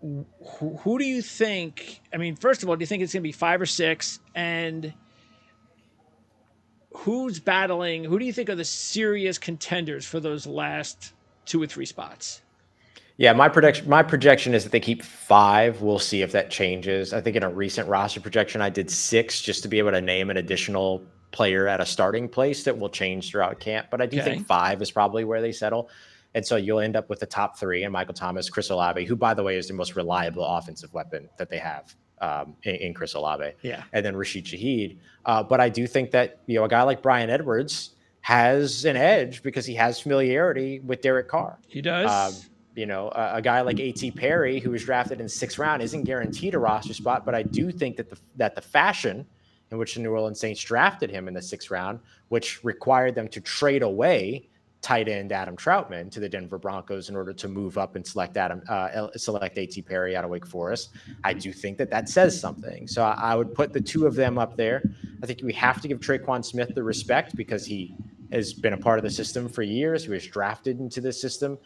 Speaker 1: who do you think? I mean, first of all, do you think it's going to be 5 or 6? And who's battling? Who do you think are the serious contenders for those last 2 or 3 spots?
Speaker 2: Yeah, my projection is that they keep 5. We'll see if that changes. I think in a recent roster projection, I did 6 just to be able to name an additional player at a starting place that will change throughout camp. But I do think
Speaker 1: Okay.
Speaker 2: 5 is probably where they settle. And so you'll end up with the top 3 and Michael Thomas, Chris Olave, who, by the way, is the most reliable offensive weapon that they have in Chris Olave,
Speaker 1: Yeah,
Speaker 2: and then Rashid Shaheed. But I do think that, a guy like Brian Edwards has an edge because he has familiarity with Derek Carr.
Speaker 1: he
Speaker 2: Um,
Speaker 1: does.
Speaker 2: a guy like A.T. Perry, who was drafted in the 6th round, isn't guaranteed a roster spot, but I do think that the fashion in which the New Orleans Saints drafted him in the 6th round, which required them to trade away tight end Adam Troutman to the Denver Broncos in order to move up and select A.T. Perry out of Wake Forest. I do think that that says something. So I would put the two of them up there. I think we have to give Traquan Smith the respect because he has been a part of the system for years. He was drafted into the system.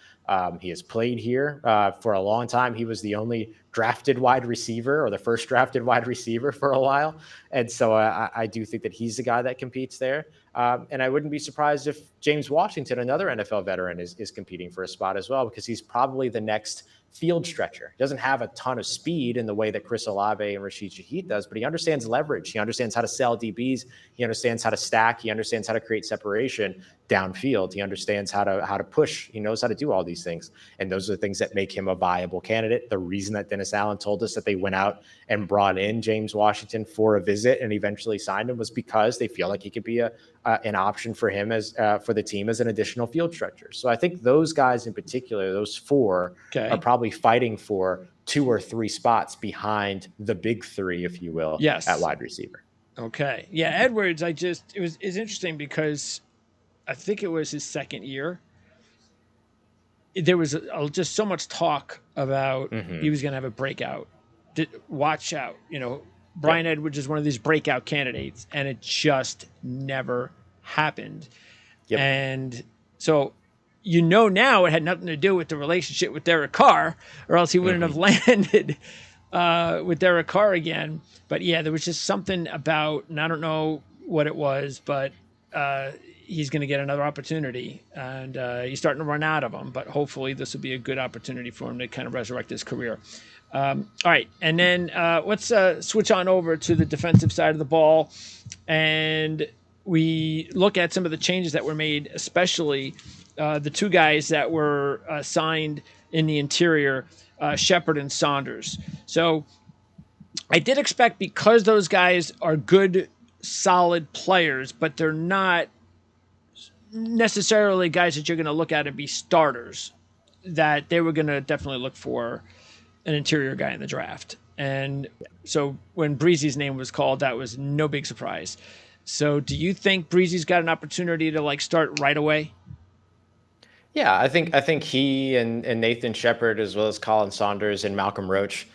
Speaker 2: He has played here for a long time. He was the only drafted wide receiver or the first drafted wide receiver for a while. And so I do think that he's the guy that competes there. And I wouldn't be surprised if James Washington, another NFL veteran, is competing for a spot as well, because he's probably the next field stretcher. He doesn't have a ton of speed in the way that Chris Olave and Rashid Shaheed does, but he understands leverage. He understands how to sell DBs. He understands how to stack. He understands how to create separation downfield. He understands how to push. He knows how to do all these things. And those are the things that make him a viable candidate. The reason that Dennis Allen told us that they went out and brought in James Washington for a visit and eventually signed him was because they feel like he could be an option for him as for the team as an additional field stretcher. So I think those guys in particular, those 4, are
Speaker 1: Okay.
Speaker 2: probably fighting for 2 or 3 spots behind the big 3, if you will, at
Speaker 1: Yes.
Speaker 2: wide receiver.
Speaker 1: Okay. Yeah, Edwards. It's interesting because I think it was his second year. There was just so much talk about he
Speaker 2: Mm-hmm.
Speaker 1: was going to have a breakout. Watch out. Brian
Speaker 2: Yep.
Speaker 1: Edwards is one of these breakout candidates, and it just never happened.
Speaker 2: Yep.
Speaker 1: And so, now it had nothing to do with the relationship with Derek Carr, or else he wouldn't have
Speaker 2: Mm-hmm.
Speaker 1: landed with Derek Carr again. But yeah, there was just something about, and I don't know what it was, but uh, he's going to get another opportunity, and he's starting to run out of them. But hopefully, this will be a good opportunity for him to kind of resurrect his career. All right, and then let's switch on over to the defensive side of the ball, and we look at some of the changes that were made, especially the 2 guys that were signed in the interior, Shepard and Saunders. So I did expect, because those guys are good, solid players, but they're not necessarily guys that you're going to look at and be starters, that they were going to definitely look for an interior guy in the draft. And so when Breezy's name was called, that was no big surprise. So do you think Breezy's got an opportunity to start right away?
Speaker 2: Yeah, I think he and Nathan Shepard, as well as Colin Saunders and Malcolm Roach,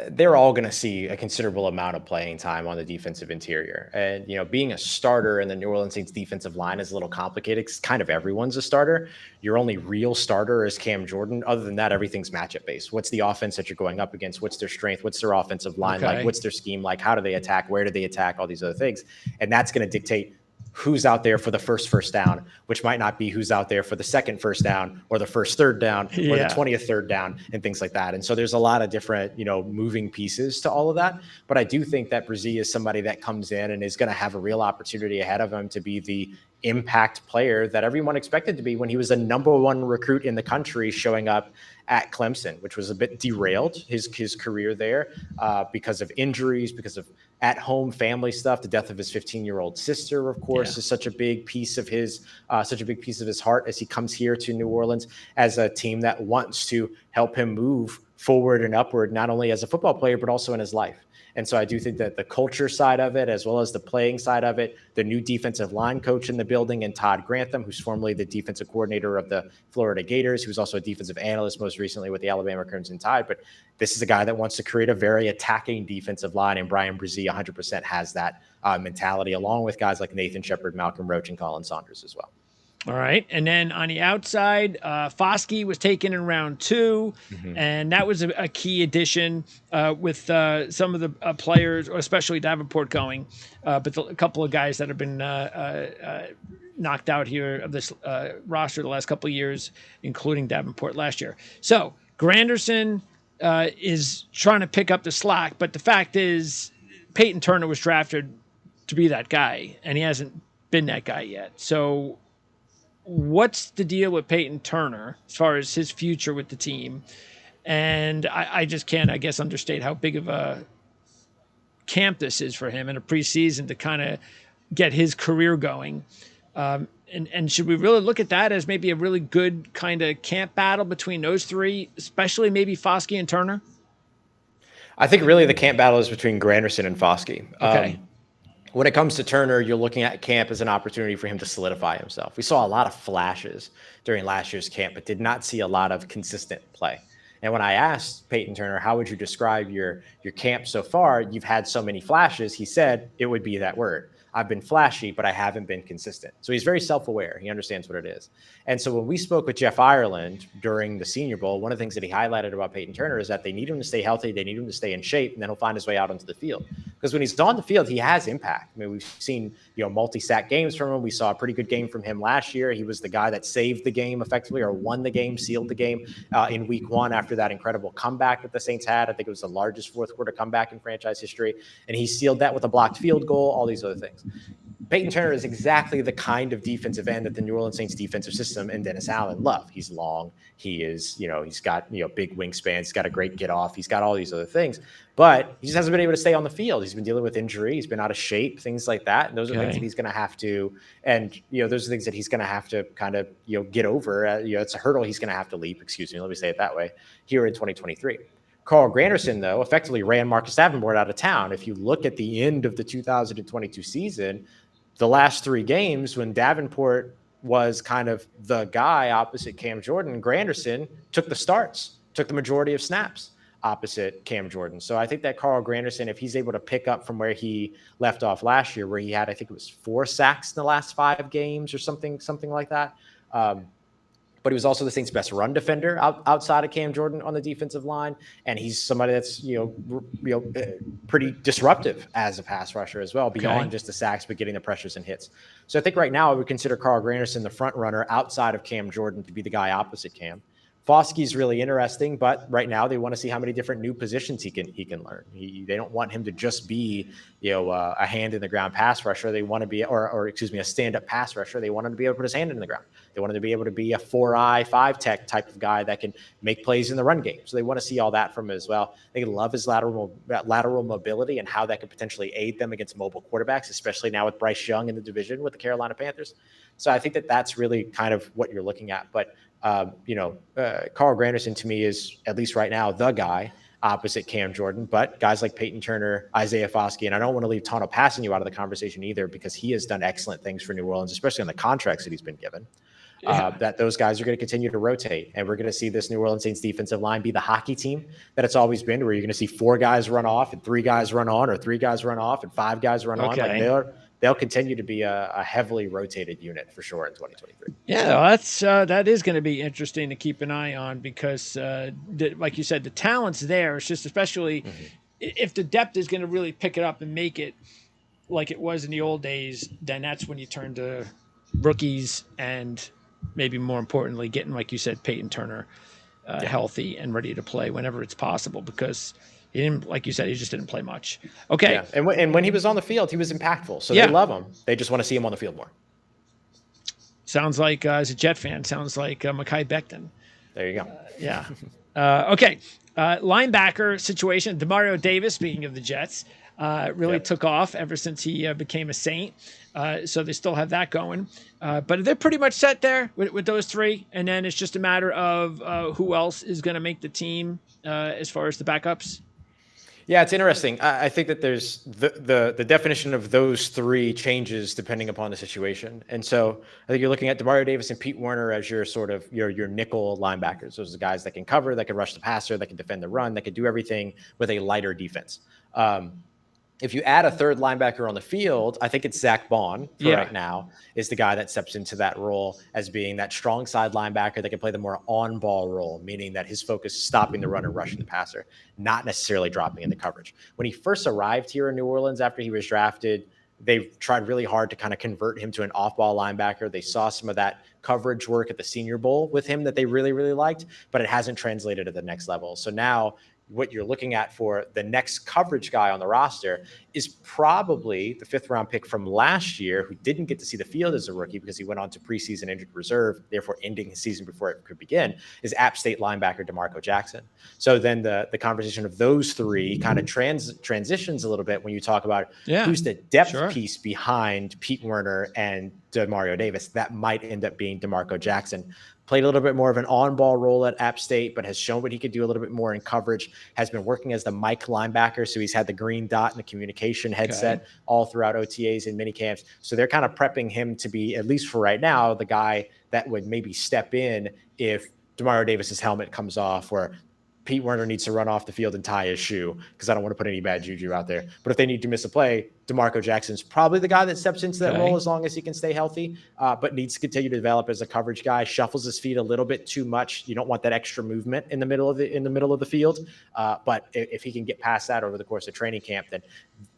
Speaker 2: they're all going to see a considerable amount of playing time on the defensive interior. And being a starter in the New Orleans Saints defensive line is a little complicated. 'Cause kind of everyone's a starter. Your only real starter is Cam Jordan. Other than that, everything's matchup based. What's the offense that you're going up against? What's their strength? What's their offensive line like?
Speaker 1: Okay.
Speaker 2: What's their scheme like? How do they attack? Where do they attack? All these other things, and that's going to dictate who's out there for the first down, which might not be who's out there for the second first down or the first third down or the
Speaker 1: Yeah.
Speaker 2: 20th third down and things like that. And so there's a lot of different, moving pieces to all of that. But I do think that Brzee is somebody that comes in and is going to have a real opportunity ahead of him to be the impact player that everyone expected to be when he was the #1 recruit in the country, showing up at Clemson, which was a bit derailed his career there because of injuries, because of at-home family stuff. The death of his 15-year-old sister, of course,
Speaker 1: Yeah.
Speaker 2: is such a big piece of his heart as he comes here to New Orleans as a team that wants to help him move forward and upward, not only as a football player but also in his life. And so I do think that the culture side of it, as well as the playing side of it, the new defensive line coach in the building, and Todd Grantham, who's formerly the defensive coordinator of the Florida Gators, who's also a defensive analyst most recently with the Alabama Crimson Tide. But this is a guy that wants to create a very attacking defensive line, and Brian Brzee 100% has that mentality, along with guys like Nathan Shepard, Malcolm Roach, and Colin Saunders as well.
Speaker 1: All right. And then on the outside, Foskey was taken in round 2.
Speaker 2: Mm-hmm.
Speaker 1: And that was a key addition with some of the players, or especially Davenport going, but a couple of guys that have been knocked out here of this roster the last couple of years, including Davenport last year. So Granderson is trying to pick up the slack, but the fact is, Peyton Turner was drafted to be that guy, and he hasn't been that guy yet. So what's the deal with Peyton Turner as far as his future with the team? And I just can't, I guess, understate how big of a camp this is for him in a preseason to kind of get his career going. And should we really look at that as maybe a really good kind of camp battle between those three, especially maybe Foskey and Turner?
Speaker 2: I think really the camp battle is between Granderson and Foskey.
Speaker 1: Okay.
Speaker 2: When it comes to Turner, you're looking at camp as an opportunity for him to solidify himself. We saw a lot of flashes during last year's camp, but did not see a lot of consistent play. And when I asked Peyton Turner, how would you describe your camp so far? You've had so many flashes. He said it would be that word. I've been flashy, but I haven't been consistent. So he's very self-aware. He understands what it is. And so when we spoke with Jeff Ireland during the Senior Bowl, one of the things that he highlighted about Peyton Turner is that they need him to stay healthy, they need him to stay in shape, and then he'll find his way out onto the field. Because when he's on the field, he has impact. I mean, we've seen multi-sack games from him. We saw a pretty good game from him last year. He was the guy that saved the game effectively, or won the game, sealed the game in Week 1 after that incredible comeback that the Saints had. I think it was the largest fourth quarter comeback in franchise history, and he sealed that with a blocked field goal. All these other things. Peyton Turner is exactly the kind of defensive end that the New Orleans Saints defensive system and Dennis Allen love. He's long. He is, he's got, big wingspans. He's got a great get off. He's got all these other things, but he just hasn't been able to stay on the field. He's been dealing with injury. He's been out of shape, things like that. And those are things that he's going to have to, and, those are things that he's going to have to kind of, get over. It's a hurdle he's going to have to leap, let me say it that way, here in 2023. Carl Granderson, though, effectively ran Marcus Davenport out of town. If you look at the end of the 2022 season, the last 3 games when Davenport was kind of the guy opposite Cam Jordan, Granderson took the starts, took the majority of snaps opposite Cam Jordan. So I think that Carl Granderson, if he's able to pick up from where he left off last year, where he had, I think it was 4 sacks in the last 5 games or something like that. But he was also the Saints' best run defender outside of Cam Jordan on the defensive line, and he's somebody that's pretty disruptive as a pass rusher as well, beyond just the sacks, but getting the pressures and hits. So I think right now I would consider Carl Granderson the front runner outside of Cam Jordan to be the guy opposite Cam. Foskey's really interesting, but right now they want to see how many different new positions he can learn. They don't want him to just be, a hand in the ground pass rusher. They want to be, a stand-up pass rusher. They want him to be able to put his hand in the ground. They want him to be able to be a 4-eye, 5-tech type of guy that can make plays in the run game. So they want to see all that from him as well. They love his lateral mobility and how that could potentially aid them against mobile quarterbacks, especially now with Bryce Young in the division with the Carolina Panthers. So I think that that's really kind of what you're looking at. But Carl Granderson to me is, at least right now, the guy opposite Cam Jordan. But guys like Peyton Turner, Isaiah Foskey, and I don't want to leave Tano passing you out of the conversation either, because he has done excellent things for New Orleans, especially on the contracts that he's been given. That those guys are going to continue to rotate, and we're going to see this New Orleans Saints defensive line be the hockey team that it's always been, where you're going to see 4 guys run off and 3 guys run on, or 3 guys run off and 5 guys run on. Like they'll continue to be a heavily rotated unit for sure in 2023.
Speaker 1: Yeah, that is going to be interesting to keep an eye on, because, like you said, the talent's there. It's just, especially if the depth is going to really pick it up and make it like it was in the old days, then that's when you turn to rookies and maybe more importantly, getting, like you said, Peyton Turner healthy and ready to play whenever it's possible, because he didn't, like you said, he just didn't play much. Okay.
Speaker 2: Yeah. And when he was on the field, he was impactful. So they love him. They just want to see him on the field more.
Speaker 1: Sounds like, as a Jet fan, sounds like Mekhi Becton.
Speaker 2: There you
Speaker 1: go. Okay. Linebacker situation. Demario Davis, speaking of the Jets, really took off ever since he became a Saint. So they still have that going. But they're pretty much set there with those 3. And then it's just a matter of who else is going to make the team as far as the backups.
Speaker 2: Yeah, it's interesting. I think that there's the definition of those 3 changes depending upon the situation. And so I think you're looking at Demario Davis and Pete Werner as your sort of your nickel linebackers. Those are the guys that can cover, that can rush the passer, that can defend the run, that can do everything with a lighter defense. If you add a third linebacker on the field, I think it's Zach Bond for
Speaker 1: Yeah.
Speaker 2: right now is the guy that steps into that role as being that strong side linebacker that can play the more on ball role, meaning that his focus is stopping the run and rushing the passer, not necessarily dropping into coverage. When he first arrived here in New Orleans after he was drafted, they tried really hard to kind of convert him to an off ball linebacker. They saw some of that coverage work at the Senior Bowl with him that they really, really liked, but it hasn't translated to the next level. So now what you're looking at for the next coverage guy on the roster is probably the 5th-round pick from last year who didn't get to see the field as a rookie because he went on to preseason injured reserve, therefore ending his season before it could begin, is App State linebacker DeMarco Jackson. So then the conversation of those three kind of transitions a little bit when you talk about who's the depth piece behind Pete Werner and Demario Davis. That might end up being DeMarco Jackson. Played a little bit more of an on-ball role at App State, but has shown what he could do a little bit more in coverage, has been working as the Mike linebacker. So he's had the green dot and the communication headset all throughout OTAs and mini camps. So they're kind of prepping him to be, at least for right now, the guy that would maybe step in if Demario Davis's helmet comes off or Pete Werner needs to run off the field and tie his shoe because I don't want to put any bad juju out there. But if they need to miss a play, DeMarco Jackson's probably the guy that steps into that role as long as he can stay healthy, but needs to continue to develop as a coverage guy. Shuffles his feet a little bit too much. You don't want that extra movement in the middle of the field. But if he can get past that over the course of training camp, then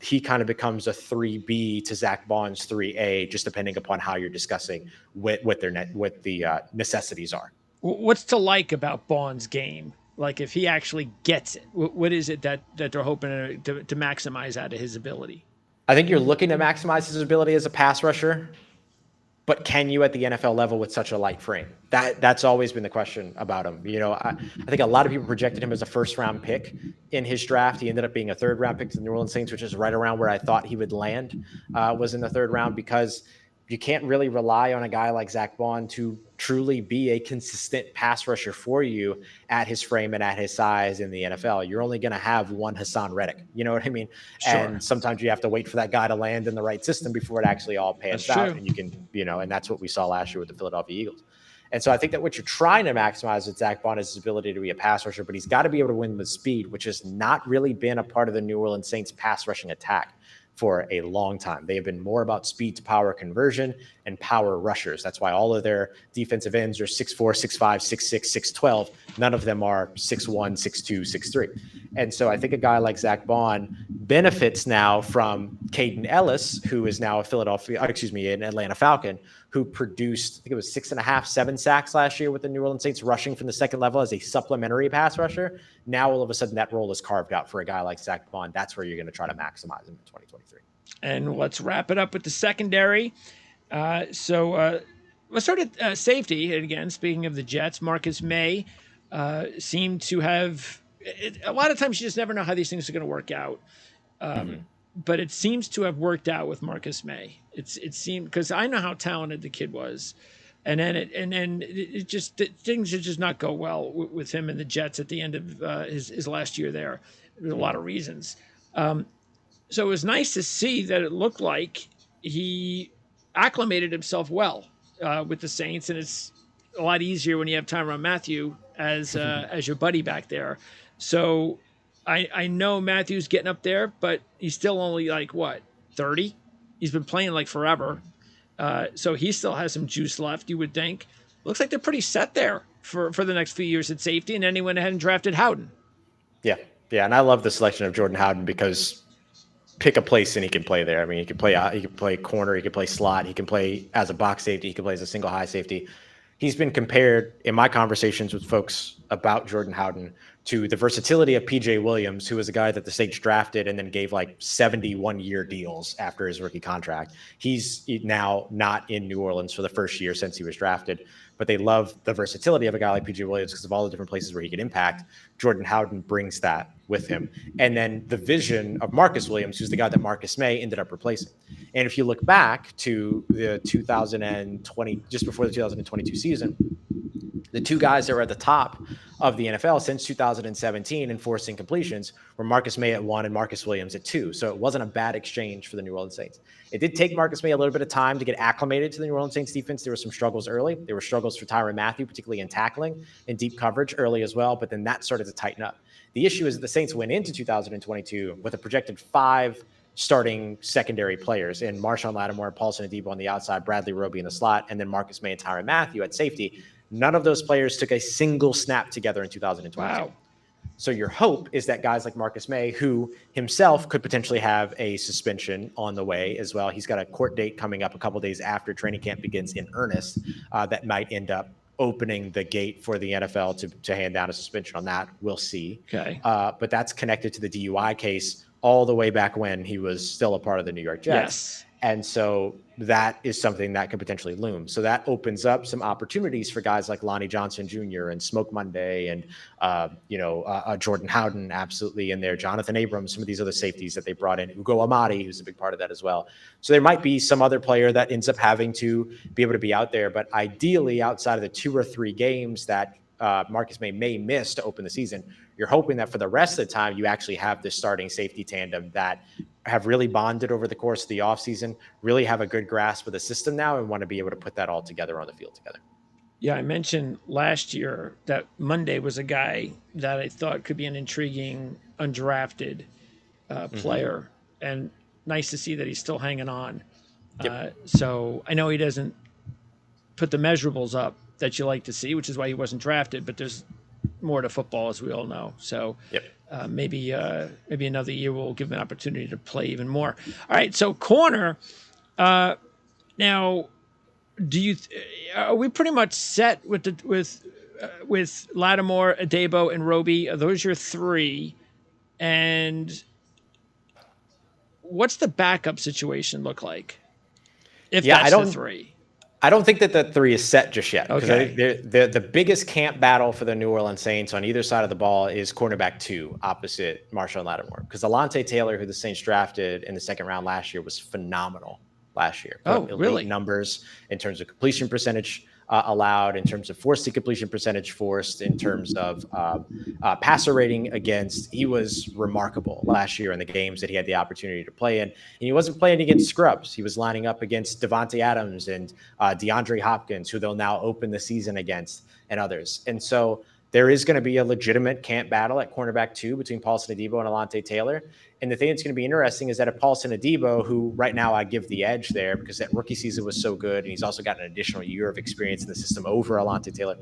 Speaker 2: he kind of becomes a 3B to Zach Bond's 3A, just depending upon how you're discussing what the necessities are.
Speaker 1: What's to like about Bond's game? Like if he actually gets it, what is it that they're hoping to maximize out of his ability?
Speaker 2: I think you're looking to maximize his ability as a pass rusher, but can you at the NFL level with such a light frame? That's always been the question about him. You know, I think a lot of people projected him as a 1st-round pick in his draft. He ended up being a 3rd-round pick to the New Orleans Saints, which is right around where I thought he would land, was in the 3rd round, because you can't really rely on a guy like Zach Bond to truly be a consistent pass rusher for you at his frame and at his size in the NFL. You're only going to have one Hassan Reddick. You know what I mean? Sure. And sometimes you have to wait for that guy to land in the right system before it actually all pans out. And you can, and that's what we saw last year with the Philadelphia Eagles. And so I think that what you're trying to maximize with Zach Bond is his ability to be a pass rusher, but he's got to be able to win with speed, which has not really been a part of the New Orleans Saints pass rushing attack for a long time. They have been more about speed to power conversion and power rushers. That's why all of their defensive ends are 6'4", 6'5", 6'6", 6'12". None of them are 6'1", 6'2", 6'3". And so I think a guy like Zach Bond benefits now from Caden Ellis, who is now an Atlanta Falcon, who produced, I think it was 6.5, 7 sacks last year with the New Orleans Saints, rushing from the 2nd level as a supplementary pass rusher. Now, all of a sudden, that role is carved out for a guy like Zach Bond. That's where you're going to try to maximize him in 2023.
Speaker 1: And let's wrap it up with the secondary. Let's start at safety. And again, speaking of the Jets, Marcus May seemed to have a lot of times you just never know how these things are going to work out. But it seems to have worked out with Marcus May. It seemed, because I know how talented the kid was, and then things did just not go well with him and the Jets at the end of his last year there. There's a lot of reasons. So it was nice to see that it looked like he acclimated himself well with the Saints, and it's a lot easier when you have Tyrann Mathieu as your buddy back there. So I know Matthew's getting up there, but he's still only 30? He's been playing like forever. So he still has some juice left, you would think. Looks like they're pretty set there for the next few years at safety, and then he went ahead and drafted Howden.
Speaker 2: Yeah, and I love the selection of Jordan Howden because pick a place and he can play there. I mean, he can play corner, he can play slot, he can play as a box safety, he can play as a single high safety. He's been compared in my conversations with folks about Jordan Howden to the versatility of PJ Williams, who was a guy that the Saints drafted and then gave 71-year deals after his rookie contract. He's now not in New Orleans for the first year since he was drafted, but they love the versatility of a guy like PJ Williams because of all the different places where he could impact. Jordan Howden brings that with him. And then the vision of Marcus Williams, who's the guy that Marcus May ended up replacing. And if you look back to the 2020, just before the 2022 season, the two guys that were at the top of the NFL since 2017 in forcing completions were Marcus May at 1 and Marcus Williams at 2. So it wasn't a bad exchange for the New Orleans Saints. It did take Marcus May a little bit of time to get acclimated to the New Orleans Saints defense. There were some struggles early. There were struggles for Tyrann Mathieu, particularly in tackling and deep coverage early as well. But then that started to tighten up. The issue is that the Saints went into 2022 with a projected 5 starting secondary players in Marshawn Lattimore, Paulson Adebo on the outside, Bradley Roby in the slot, and then Marcus May and Tyrann Mathieu at safety. None of those players took a single snap together in 2022.
Speaker 1: Wow.
Speaker 2: So your hope is that guys like Marcus May, who himself could potentially have a suspension on the way as well, he's got a court date coming up a couple days after training camp begins in earnest, that might end up opening the gate for the NFL to hand down a suspension on that. We'll see.
Speaker 1: Okay.
Speaker 2: But that's connected to the DUI case all the way back when he was still a part of the New York Jets.
Speaker 1: Yes.
Speaker 2: And so that is something that could potentially loom. So that opens up some opportunities for guys like Lonnie Johnson Jr. and Smoke Monday and, Jordan Howden, absolutely in there. Jonathan Abrams, some of these other safeties that they brought in. Ugo Amadi, who's a big part of that as well. So there might be some other player that ends up having to be able to be out there. But ideally, outside of the 2 or 3 games that Marcus may miss to open the season, you're hoping that for the rest of the time, you actually have this starting safety tandem that have really bonded over the course of the offseason, really have a good grasp of the system now, and want to be able to put that all together on the field together.
Speaker 1: Yeah, I mentioned last year that Monday was a guy that I thought could be an intriguing undrafted player, and nice to see that he's still hanging on.
Speaker 2: Yep.
Speaker 1: So I know he doesn't put the measurables up that you like to see, which is why he wasn't drafted, but there's more to football, as we all know. So
Speaker 2: Yep.
Speaker 1: maybe another year we'll give him an opportunity to play even more. All right, so corner. Now, are we pretty much set with Lattimore, Adebo, and Roby? Are those your 3? And what's the backup situation look like? If that's the 3.
Speaker 2: I don't think that the 3 is set just yet. Because
Speaker 1: Okay.
Speaker 2: the biggest camp battle for the New Orleans Saints on either side of the ball is cornerback 2 opposite Marshawn Lattimore. Because Alontae Taylor, who the Saints drafted in the second round last year, was phenomenal last year.
Speaker 1: Really?
Speaker 2: Numbers in terms of completion percentage allowed, in terms of forced to completion percentage forced, in terms of passer rating against. He was remarkable last year in the games that he had the opportunity to play in. And he wasn't playing against scrubs. He was lining up against Devontae Adams and DeAndre Hopkins, who they'll now open the season against, and others. And so there is going to be a legitimate camp battle at cornerback 2 between Paulson Adebo and Alontae Taylor. And the thing that's going to be interesting is that if Paulson Adebo, who right now I give the edge there because that rookie season was so good, and he's also got an additional year of experience in the system over Alontae Taylor,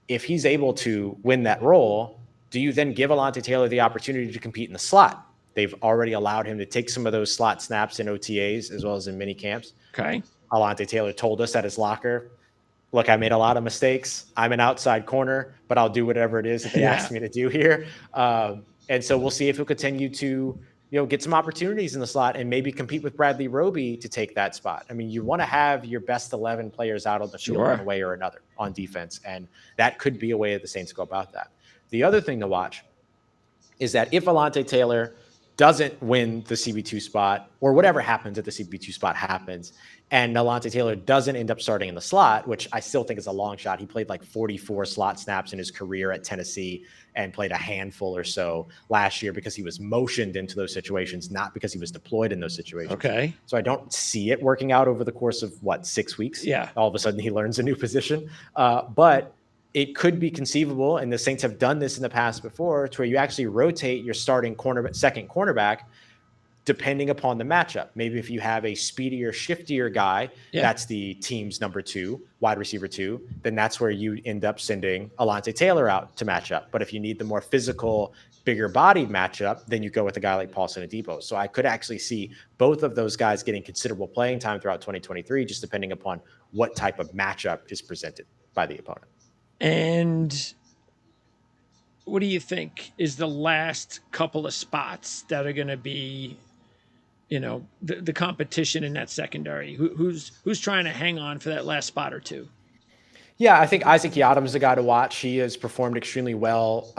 Speaker 2: if he's able to win that role, do you then give Alontae Taylor the opportunity to compete in the slot? They've already allowed him to take some of those slot snaps in OTAs as well as in mini camps.
Speaker 1: Okay.
Speaker 2: Alontae Taylor told us at his locker, look, I made a lot of mistakes. I'm an outside corner, but I'll do whatever it is that they asked me to do here. And so we'll see if he'll continue to, get some opportunities in the slot and maybe compete with Bradley Roby to take that spot. I mean, you want to have your best 11 players out on the field one way or another on defense. And that could be a way that the Saints go about that. The other thing to watch is that if Alontae Taylor doesn't win the CB2 spot, or whatever happens at the CB2 spot happens, and Alontae Taylor doesn't end up starting in the slot, which I still think is a long shot. He played like 44 slot snaps in his career at Tennessee and played a handful or so last year because he was motioned into those situations, not because he was deployed in those situations.
Speaker 1: Okay.
Speaker 2: So I don't see it working out over the course of, 6 weeks?
Speaker 1: Yeah.
Speaker 2: All of a sudden he learns a new position. But it could be conceivable, and the Saints have done this in the past before, to where you actually rotate your starting second cornerback depending upon the matchup. Maybe if you have a speedier, shiftier guy, that's the team's number 2, wide receiver 2, then that's where you end up sending Alontae Taylor out to match up. But if you need the more physical, bigger bodied matchup, then you go with a guy like Paulson Adebo. So I could actually see both of those guys getting considerable playing time throughout 2023, just depending upon what type of matchup is presented by the opponent.
Speaker 1: And what do you think is the last couple of spots that are going to be, the competition in that secondary? Who's trying to hang on for that last spot or 2?
Speaker 2: Yeah, I think Isaac Yiadom is the guy to watch. He has performed extremely well,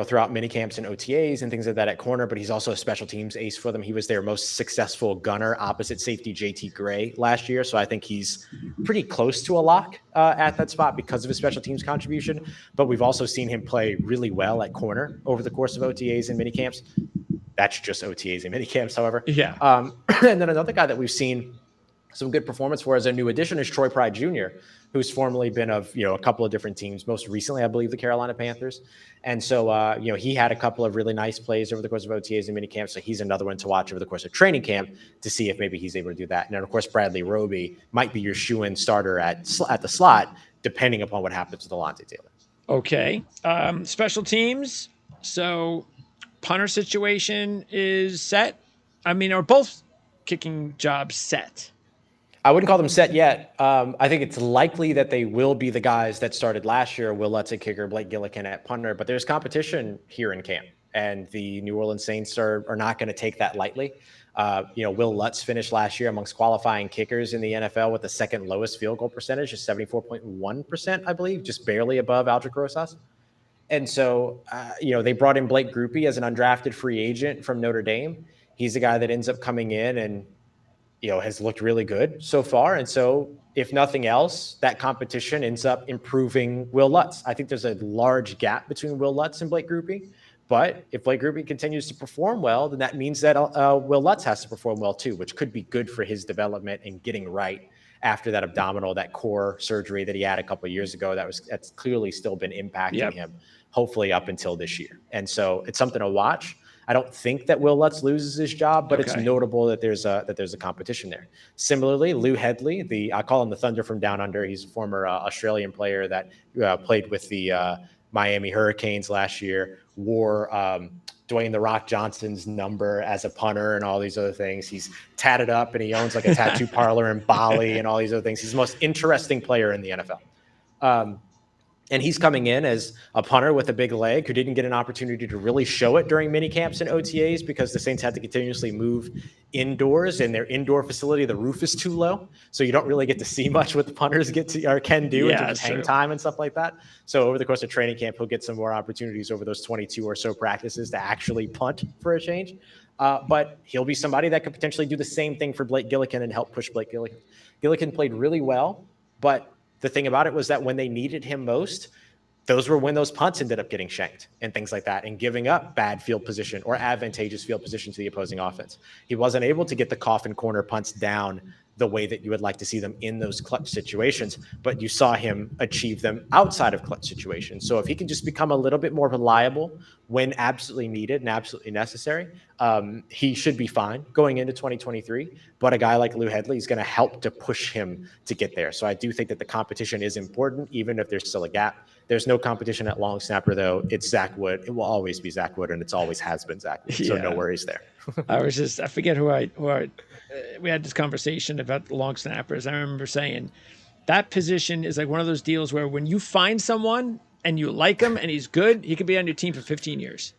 Speaker 2: throughout mini camps and OTAs and things like that at corner, but he's also a special teams ace for them. He was their most successful gunner opposite safety JT Gray last year. So I think he's pretty close to a lock at that spot because of his special teams contribution. But we've also seen him play really well at corner over the course of OTAs and mini camps. That's just OTAs and mini camps, however.
Speaker 1: Yeah.
Speaker 2: And then another guy that we've seen some good performance for as a new addition is Troy Pride Jr., who's formerly been of, a couple of different teams. Most recently, I believe the Carolina Panthers. And so, he had a couple of really nice plays over the course of OTAs and minicamp. So he's another one to watch over the course of training camp to see if maybe he's able to do that. And then, of course, Bradley Roby might be your shoe-in starter at the slot, depending upon what happens with Alontae Taylor.
Speaker 1: Okay. Special teams. So punter situation is set. I mean, are both kicking jobs set?
Speaker 2: I wouldn't call them set yet. I think it's likely that they will be the guys that started last year: Will Lutz at kicker, Blake Gillikin at punter. But there's competition here in camp, and the New Orleans Saints are not going to take that lightly. Will Lutz finished last year amongst qualifying kickers in the NFL with the second lowest field goal percentage, is 74.1%, I believe, just barely above Aldrick Rosas. And so, they brought in Blake Grupe as an undrafted free agent from Notre Dame. He's the guy that ends up coming in and has looked really good so far. And so, if nothing else, that competition ends up improving Will Lutz. I think there's a large gap between Will Lutz and Blake Grupe. But if Blake Grupe continues to perform well, then that means that Will Lutz has to perform well too, which could be good for his development and getting right after that core surgery that he had a couple of years ago. That's clearly still been impacting him, hopefully up until this year. And so it's something to watch. I don't think that Will Lutz loses his job, but it's notable that there's a competition there. Similarly, Lou Hedley, I call him the Thunder from Down Under. He's a former Australian player that played with the Miami Hurricanes last year, wore Dwayne The Rock Johnson's number as a punter and all these other things. He's tatted up and he owns like a tattoo parlor in Bali and all these other things. He's the most interesting player in the NFL. And he's coming in as a punter with a big leg who didn't get an opportunity to really show it during mini camps and OTAs because the Saints had to continuously move indoors. In their indoor facility, the roof is too low. So you don't really get to see much what the punters get to or can do in terms of hang time and stuff like that. So over the course of training camp, he'll get some more opportunities over those 22 or so practices to actually punt for a change. But he'll be somebody that could potentially do the same thing for Blake Gillikin and help push Blake Gillikin. Gillikin played really well, but the thing about it was that when they needed him most, those were when those punts ended up getting shanked and things like that and giving up bad field position or advantageous field position to the opposing offense. He wasn't able to get the coffin corner punts down the way that you would like to see them in those clutch situations, but you saw him achieve them outside of clutch situations. So if he can just become a little bit more reliable when absolutely needed and absolutely necessary, he should be fine going into 2023. But a guy like Lou Hedley is going to help to push him to get there. So I do think that the competition is important, even if there's still a gap. There's no competition at long snapper, though. It's Zach Wood. It will always be Zach Wood, and it's always has been Zach Wood. So no worries there.
Speaker 1: I forget who we had this conversation about the long snappers. I remember saying that position is like one of those deals where when you find someone and you like him and he's good, he could be on your team for 15 years.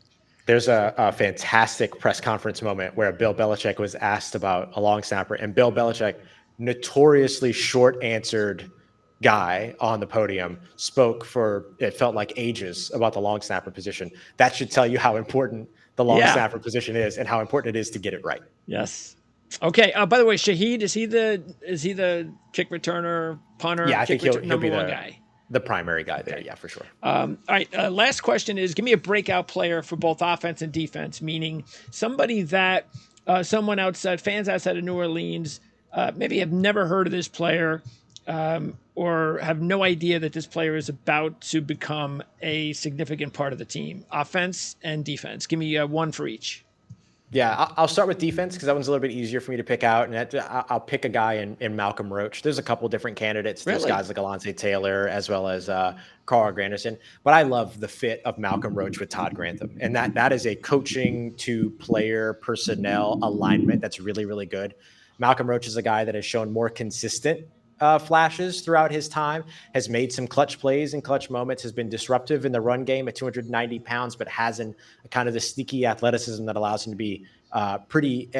Speaker 2: There's a fantastic press conference moment where Bill Belichick was asked about a long snapper, and Bill Belichick, notoriously short answered guy on the podium, spoke for, it felt like ages, about the long snapper position. That should tell you how important the long snapper position is and how important it is to get it right.
Speaker 1: Yes. Okay. By the way, Shaheed, is he the kick returner, punter?
Speaker 2: Yeah, I think he'll
Speaker 1: number
Speaker 2: be
Speaker 1: one guy.
Speaker 2: The primary guy there. Yeah, for sure.
Speaker 1: All right. Last question is: give me a breakout player for both offense and defense. Meaning somebody that someone outside, fans outside of New Orleans, maybe have never heard of this player, or have no idea that this player is about to become a significant part of the team. Offense and defense. Give me one for each.
Speaker 2: Yeah, I'll start with defense because that one's a little bit easier for me to pick out. And I'll pick a guy in Malcolm Roach. There's a couple different candidates. There's guys like Alontae Taylor as well as Carl Granderson. But I love the fit of Malcolm Roach with Todd Grantham. And that is a coaching to player personnel alignment that's really, really good. Malcolm Roach is a guy that has shown more consistent flashes throughout his time, has made some clutch plays and clutch moments, has been disruptive in the run game at 290 pounds, but has a kind of the sneaky athleticism that allows him to be pretty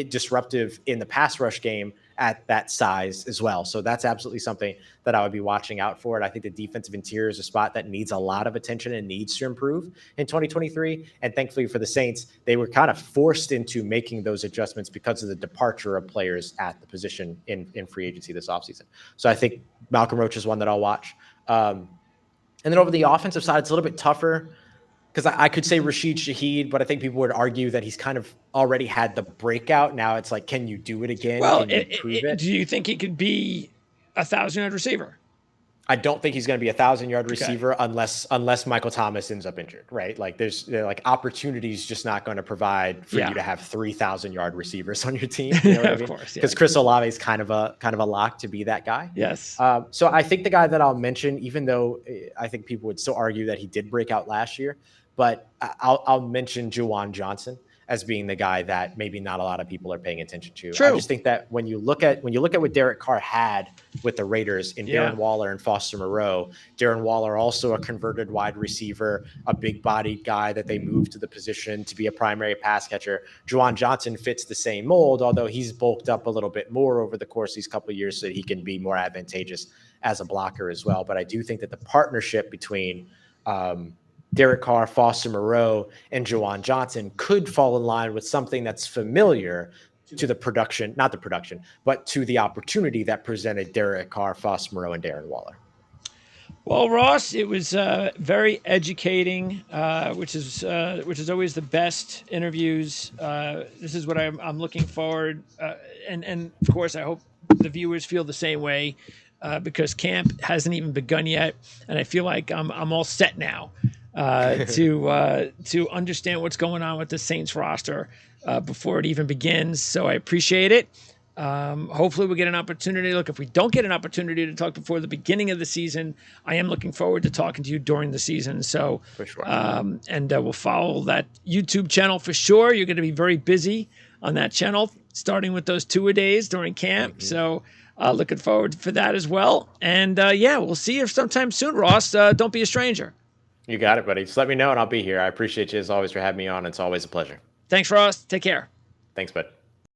Speaker 2: disruptive in the pass rush game at that size as well. So that's absolutely something that I would be watching out for. And I think the defensive interior is a spot that needs a lot of attention and needs to improve in 2023. And thankfully for the Saints, they were kind of forced into making those adjustments because of the departure of players at the position in free agency this offseason. So I think Malcolm Roach is one that I'll watch. And then over the offensive side, it's a little bit tougher. because I could say Rashid Shaheed, but I think people would argue that he's kind of already had the breakout. Now it's like, can you do it again?
Speaker 1: Well,
Speaker 2: Can you prove it?
Speaker 1: do you think he could be a 1,000-yard receiver?
Speaker 2: I don't think he's going to be 1,000-yard
Speaker 1: Okay.
Speaker 2: receiver unless Michael Thomas ends up injured, right? Like like opportunities just not going to provide for you to have 3,000-yard receivers on your team. You know what I mean?
Speaker 1: Of course,
Speaker 2: Because Chris Olave is kind of a lock to be that guy.
Speaker 1: Yes.
Speaker 2: So I think the guy that I'll mention, even though I think people would still argue that he did break out last year, but I'll mention Juwan Johnson as being the guy that maybe not a lot of people are paying attention to.
Speaker 1: True.
Speaker 2: I just think that when you look at what Derek Carr had with the Raiders in Darren Waller and Foster Moreau, Darren Waller also a converted wide receiver, a big-bodied guy that they moved to the position to be a primary pass catcher. Juwan Johnson fits the same mold, although he's bulked up a little bit more over the course of these couple of years so that he can be more advantageous as a blocker as well. But I do think that the partnership between Derek Carr, Foster Moreau, and Juwan Johnson could fall in line with something that's familiar to the production, not the production, but to the opportunity that presented Derek Carr, Foster Moreau, and Darren Waller.
Speaker 1: Well, Ross, it was very educating, which is always the best interviews. This is what I'm looking forward, and of course, I hope the viewers feel the same way, because camp hasn't even begun yet, and I feel like I'm all set now to understand what's going on with the Saints roster before it even begins. So I appreciate it. Hopefully we'll get an opportunity. Look, if we don't get an opportunity to talk before the beginning of the season, I am looking forward to talking to you during the season. So,
Speaker 2: for sure.
Speaker 1: And we'll follow that YouTube channel for sure. You're going to be very busy on that channel, starting with those 2-a-days during camp. Mm-hmm. So, looking forward for that as well. And we'll see you sometime soon, Ross. Don't be a stranger.
Speaker 2: You got it, buddy. Just let me know and I'll be here. I appreciate you as always for having me on. It's always a pleasure.
Speaker 1: Thanks, Ross. Take care.
Speaker 2: Thanks, bud.